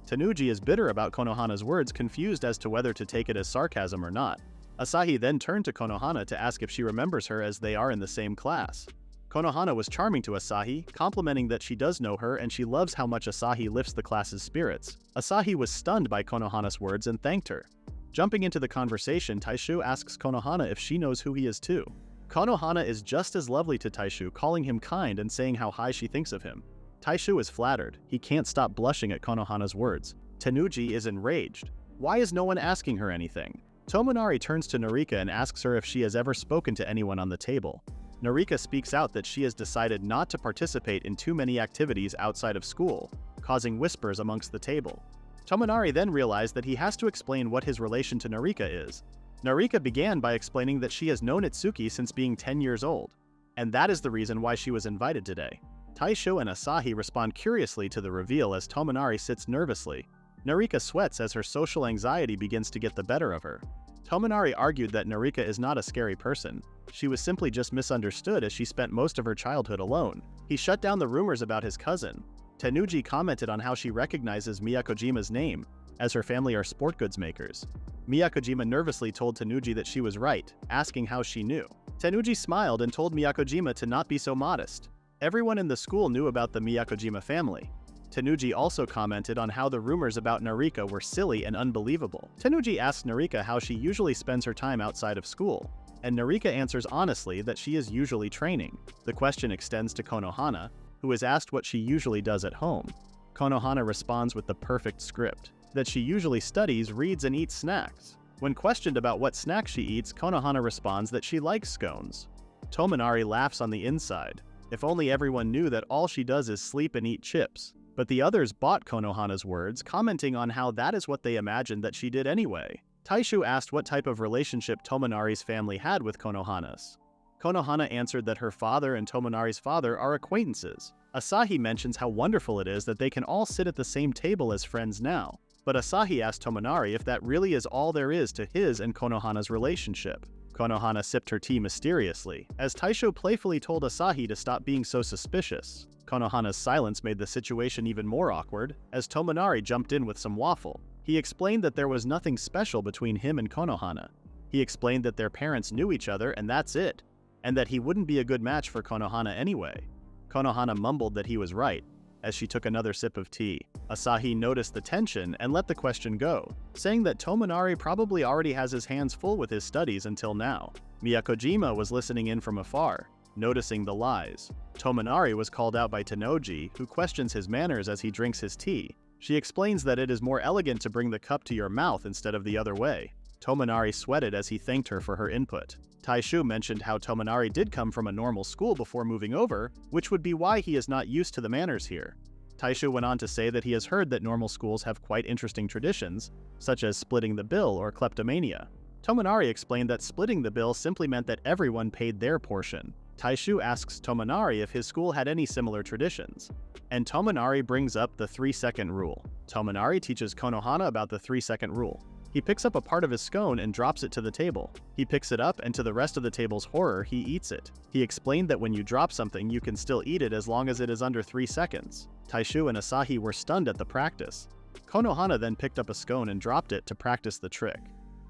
Tanuji is bitter about Konohana's words, confused as to whether to take it as sarcasm or not. Asahi then turned to Konohana to ask if she remembers her as they are in the same class. Konohana was charming to Asahi, complimenting that she does know her and she loves how much Asahi lifts the class's spirits. Asahi was stunned by Konohana's words and thanked her. Jumping into the conversation, Taishu asks Konohana if she knows who he is too. Konohana is just as lovely to Taishu, calling him kind and saying how high she thinks of him. Taishu is flattered. He can't stop blushing at Konohana's words. Tanuji is enraged. Why is no one asking her anything? Tomonari turns to Narika and asks her if she has ever spoken to anyone on the table. Narika speaks out that she has decided not to participate in too many activities outside of school, causing whispers amongst the table. Tomonari then realized that he has to explain what his relation to Narika is. Narika began by explaining that she has known Itsuki since being 10 years old, and that is the reason why she was invited today. Taisho and Asahi respond curiously to the reveal as Tomonari sits nervously. Narika sweats as her social anxiety begins to get the better of her. Tomonari argued that Narika is not a scary person. She was simply just misunderstood as she spent most of her childhood alone. He shut down the rumors about his cousin. Tenuji commented on how she recognizes Miyakojima's name, as her family are sport goods makers. Miyakojima nervously told Tenuji that she was right, asking how she knew. Tenuji smiled and told Miyakojima to not be so modest. Everyone in the school knew about the Miyakojima family. Tenuji also commented on how the rumors about Narika were silly and unbelievable. Tenuji asks Narika how she usually spends her time outside of school, and Narika answers honestly that she is usually training. The question extends to Konohana, who is asked what she usually does at home. Konohana responds with the perfect script, that she usually studies, reads, and eats snacks. When questioned about what snacks she eats, Konohana responds that she likes scones. Tomonari laughs on the inside. If only everyone knew that all she does is sleep and eat chips. But the others bought Konohana's words, commenting on how that is what they imagined that she did anyway. Taishu asked what type of relationship Tomonari's family had with Konohana's. Konohana answered that her father and Tomonari's father are acquaintances. Asahi mentions how wonderful it is that they can all sit at the same table as friends now. But Asahi asked Tomonari if that really is all there is to his and Konohana's relationship. Konohana sipped her tea mysteriously, as Taisho playfully told Asahi to stop being so suspicious. Konohana's silence made the situation even more awkward, as Tomonari jumped in with some waffle. He explained that there was nothing special between him and Konohana. He explained that their parents knew each other and that's it, and that he wouldn't be a good match for Konohana anyway. Konohana mumbled that he was right, as she took another sip of tea. Asahi noticed the tension and let the question go, saying that Tomonari probably already has his hands full with his studies until now. Miyakojima was listening in from afar, noticing the lies. Tomonari was called out by Tenoji, who questions his manners as he drinks his tea. She explains that it is more elegant to bring the cup to your mouth instead of the other way. Tomonari sweated as he thanked her for her input. Taishu mentioned how Tomonari did come from a normal school before moving over, which would be why he is not used to the manners here. Taishu went on to say that he has heard that normal schools have quite interesting traditions, such as splitting the bill or kleptomania. Tomonari explained that splitting the bill simply meant that everyone paid their portion. Taishu asks Tomonari if his school had any similar traditions, and Tomonari brings up the 3-second rule. Tomonari teaches Konohana about the 3-second rule. He picks up a part of his scone and drops it to the table. He picks it up and to the rest of the table's horror, he eats it. He explained that when you drop something you can still eat it as long as it is under 3 seconds. Taishu and Asahi were stunned at the practice. Konohana then picked up a scone and dropped it to practice the trick.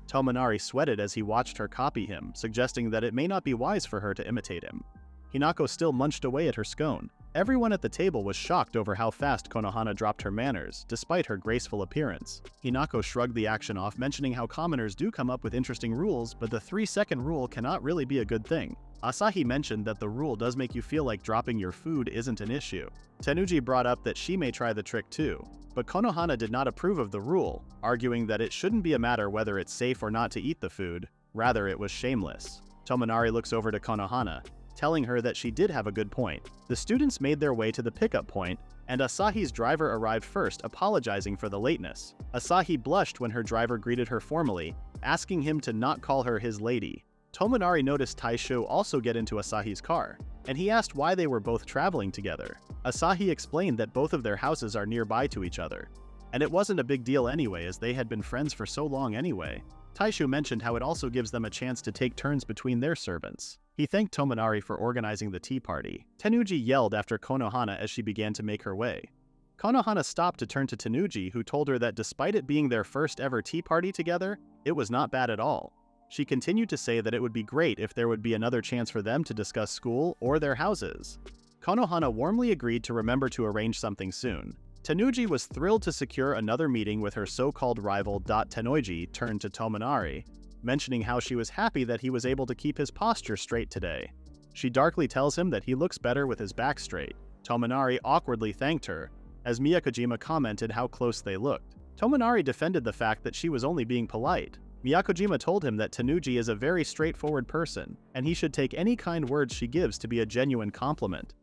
Tomonari sweated as he watched her copy him, suggesting that it may not be wise for her to imitate him. Hinako still munched away at her scone. Everyone at the table was shocked over how fast Konohana dropped her manners, despite her graceful appearance. Hinako shrugged the action off, mentioning how commoners do come up with interesting rules, but the 3-second rule cannot really be a good thing. Asahi mentioned that the rule does make you feel like dropping your food isn't an issue. Tenuji brought up that she may try the trick too, but Konohana did not approve of the rule, arguing that it shouldn't be a matter whether it's safe or not to eat the food, rather it was shameless. Tomonari looks over to Konohana, telling her that she did have a good point. The students made their way to the pickup point, and Asahi's driver arrived first, apologizing for the lateness. Asahi blushed when her driver greeted her formally, asking him to not call her his lady. Tomonari noticed Taisho also get into Asahi's car, and he asked why they were both traveling together. Asahi explained that both of their houses are nearby to each other, and it wasn't a big deal anyway as they had been friends for so long anyway. Taisho mentioned how it also gives them a chance to take turns between their servants. He thanked Tomonari for organizing the tea party. Tenuji yelled after Konohana as she began to make her way. Konohana stopped to turn to Tenuji, who told her that despite it being their first ever tea party together, it was not bad at all. She continued to say that it would be great if there would be another chance for them to discuss school or their houses. Konohana warmly agreed to remember to arrange something soon. Tenuji was thrilled to secure another meeting with her so-called rival. Tenoji turned to Tomonari, mentioning how she was happy that he was able to keep his posture straight today. She darkly tells him that he looks better with his back straight. Tomonari awkwardly thanked her, as Miyakojima commented how close they looked. Tomonari defended the fact that she was only being polite. Miyakojima told him that Tenuji is a very straightforward person, and he should take any kind words she gives to be a genuine compliment.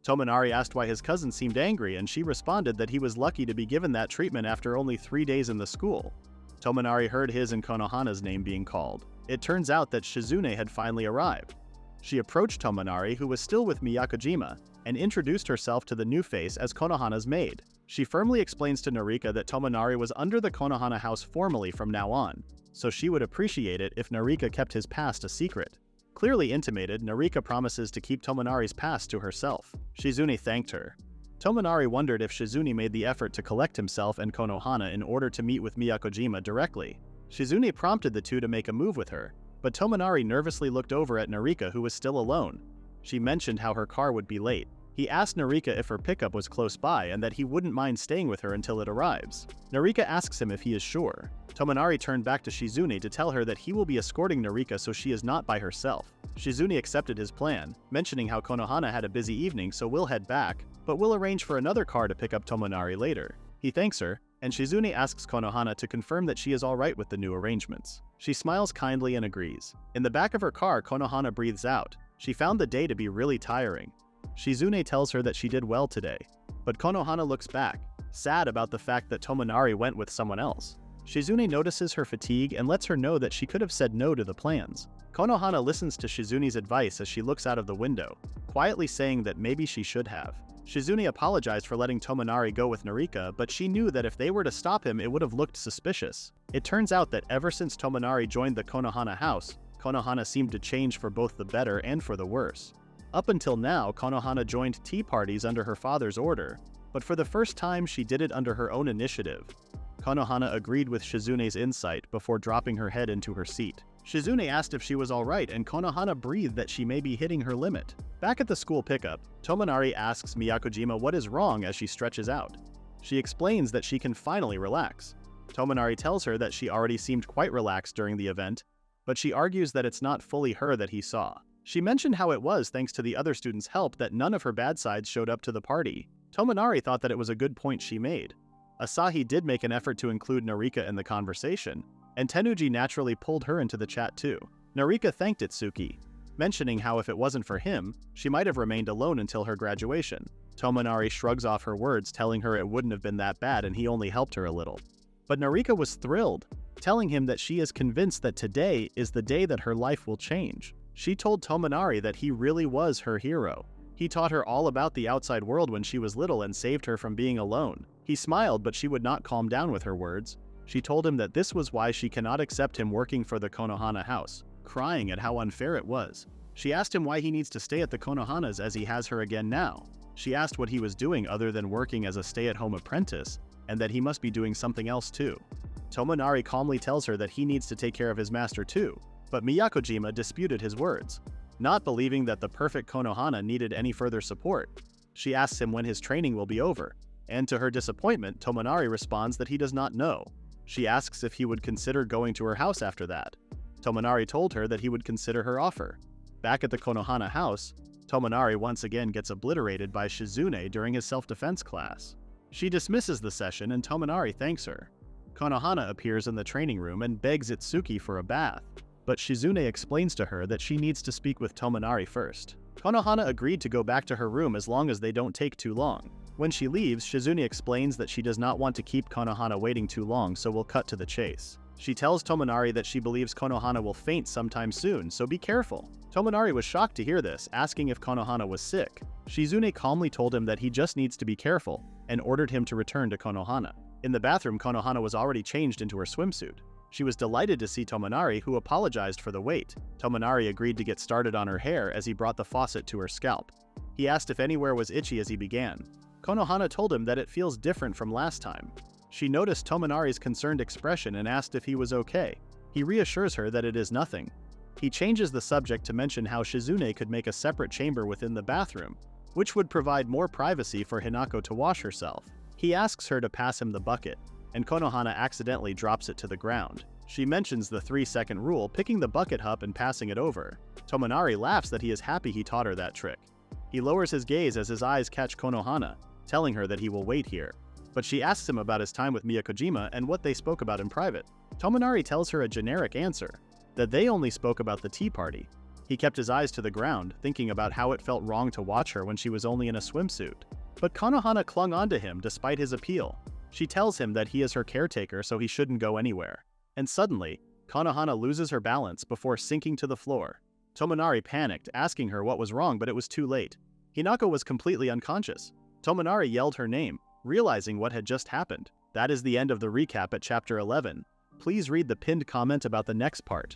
Tomonari asked why his cousin seemed angry, and she responded that he was lucky to be given that treatment after only 3 days in the school. Tomonari heard his and Konohana's name being called. It turns out that Shizune had finally arrived. She approached Tomonari, who was still with Miyakojima, and introduced herself to the new face as Konohana's maid. She firmly explains to Narika that Tomonari was under the Konohana house formally from now on, so she would appreciate it if Narika kept his past a secret. Clearly intimated, Narika promises to keep Tomonari's past to herself. Shizune thanked her. Tomonari wondered if Shizune made the effort to collect himself and Konohana in order to meet with Miyakojima directly. Shizune prompted the two to make a move with her, but Tomonari nervously looked over at Narika, who was still alone. She mentioned how her car would be late. He asked Narika if her pickup was close by and that he wouldn't mind staying with her until it arrives. Narika asks him if he is sure. Tomonari turned back to Shizune to tell her that he will be escorting Narika so she is not by herself. Shizune accepted his plan, mentioning how Konohana had a busy evening so will head back, but will arrange for another car to pick up Tomonari later. He thanks her, and Shizune asks Konohana to confirm that she is alright with the new arrangements. She smiles kindly and agrees. In the back of her car, Konohana breathes out. She found the day to be really tiring. Shizune tells her that she did well today, but Konohana looks back, sad about the fact that Tomonari went with someone else. Shizune notices her fatigue and lets her know that she could have said no to the plans. Konohana listens to Shizune's advice as she looks out of the window, quietly saying that maybe she should have. Shizune apologized for letting Tomonari go with Narika, but she knew that if they were to stop him, it would have looked suspicious. It turns out that ever since Tomonari joined the Konohana house, Konohana seemed to change for both the better and for the worse. Up until now, Konohana joined tea parties under her father's order, but for the first time she did it under her own initiative. Konohana agreed with Shizune's insight before dropping her head into her seat. Shizune asked if she was alright and Konohana breathed that she may be hitting her limit. Back at the school pickup, Tomonari asks Miyakojima what is wrong as she stretches out. She explains that she can finally relax. Tomonari tells her that she already seemed quite relaxed during the event, but she argues that it's not fully her that he saw. She mentioned how it was thanks to the other students' help that none of her bad sides showed up to the party. Tomonari thought that it was a good point she made. Asahi did make an effort to include Narika in the conversation, and Tenuji naturally pulled her into the chat too. Narika thanked Itsuki, mentioning how if it wasn't for him, she might have remained alone until her graduation. Tomonari shrugs off her words, telling her it wouldn't have been that bad and he only helped her a little. But Narika was thrilled, telling him that she is convinced that today is the day that her life will change. She told Tomonari that he really was her hero. He taught her all about the outside world when she was little and saved her from being alone. He smiled, but she would not calm down with her words. She told him that this was why she cannot accept him working for the Konohana house, crying at how unfair it was. She asked him why he needs to stay at the Konohanas as he has her again now. She asked what he was doing other than working as a stay-at-home apprentice, and that he must be doing something else too. Tomonari calmly tells her that he needs to take care of his master too, but Miyakojima disputed his words, not believing that the perfect Konohana needed any further support. She asks him when his training will be over, and to her disappointment, Tomonari responds that he does not know. She asks if he would consider going to her house after that. Tomonari told her that he would consider her offer. Back at the Konohana house, Tomonari once again gets obliterated by Shizune during his self-defense class. She dismisses the session and Tomonari thanks her. Konohana appears in the training room and begs Itsuki for a bath, but Shizune explains to her that she needs to speak with Tomonari first. Konohana agreed to go back to her room as long as they don't take too long. When she leaves, Shizune explains that she does not want to keep Konohana waiting too long, so we'll cut to the chase. She tells Tomonari that she believes Konohana will faint sometime soon, so be careful. Tomonari was shocked to hear this, asking if Konohana was sick. Shizune calmly told him that he just needs to be careful, and ordered him to return to Konohana. In the bathroom, Konohana was already changed into her swimsuit. She was delighted to see Tomonari, who apologized for the wait. Tomonari agreed to get started on her hair as he brought the faucet to her scalp. He asked if anywhere was itchy as he began. Konohana told him that it feels different from last time. She noticed Tomonari's concerned expression and asked if he was okay. He reassures her that it is nothing. He changes the subject to mention how Shizune could make a separate chamber within the bathroom, which would provide more privacy for Hinako to wash herself. He asks her to pass him the bucket, and Konohana accidentally drops it to the ground. She mentions the 3-second rule, picking the bucket up and passing it over. Tomonari laughs that he is happy he taught her that trick. He lowers his gaze as his eyes catch Konohana, telling her that he will wait here. But she asks him about his time with Miyakojima and what they spoke about in private. Tomonari tells her a generic answer, that they only spoke about the tea party. He kept his eyes to the ground, thinking about how it felt wrong to watch her when she was only in a swimsuit. But Konohana clung onto him despite his appeal. She tells him that he is her caretaker, so he shouldn't go anywhere. and suddenly, Konohana loses her balance before sinking to the floor. Tomonari panicked, asking her what was wrong, but it was too late. Hinako was completely unconscious. Tomonari yelled her name, realizing what had just happened. That is the end of the recap at Chapter 11. Please read the pinned comment about the next part.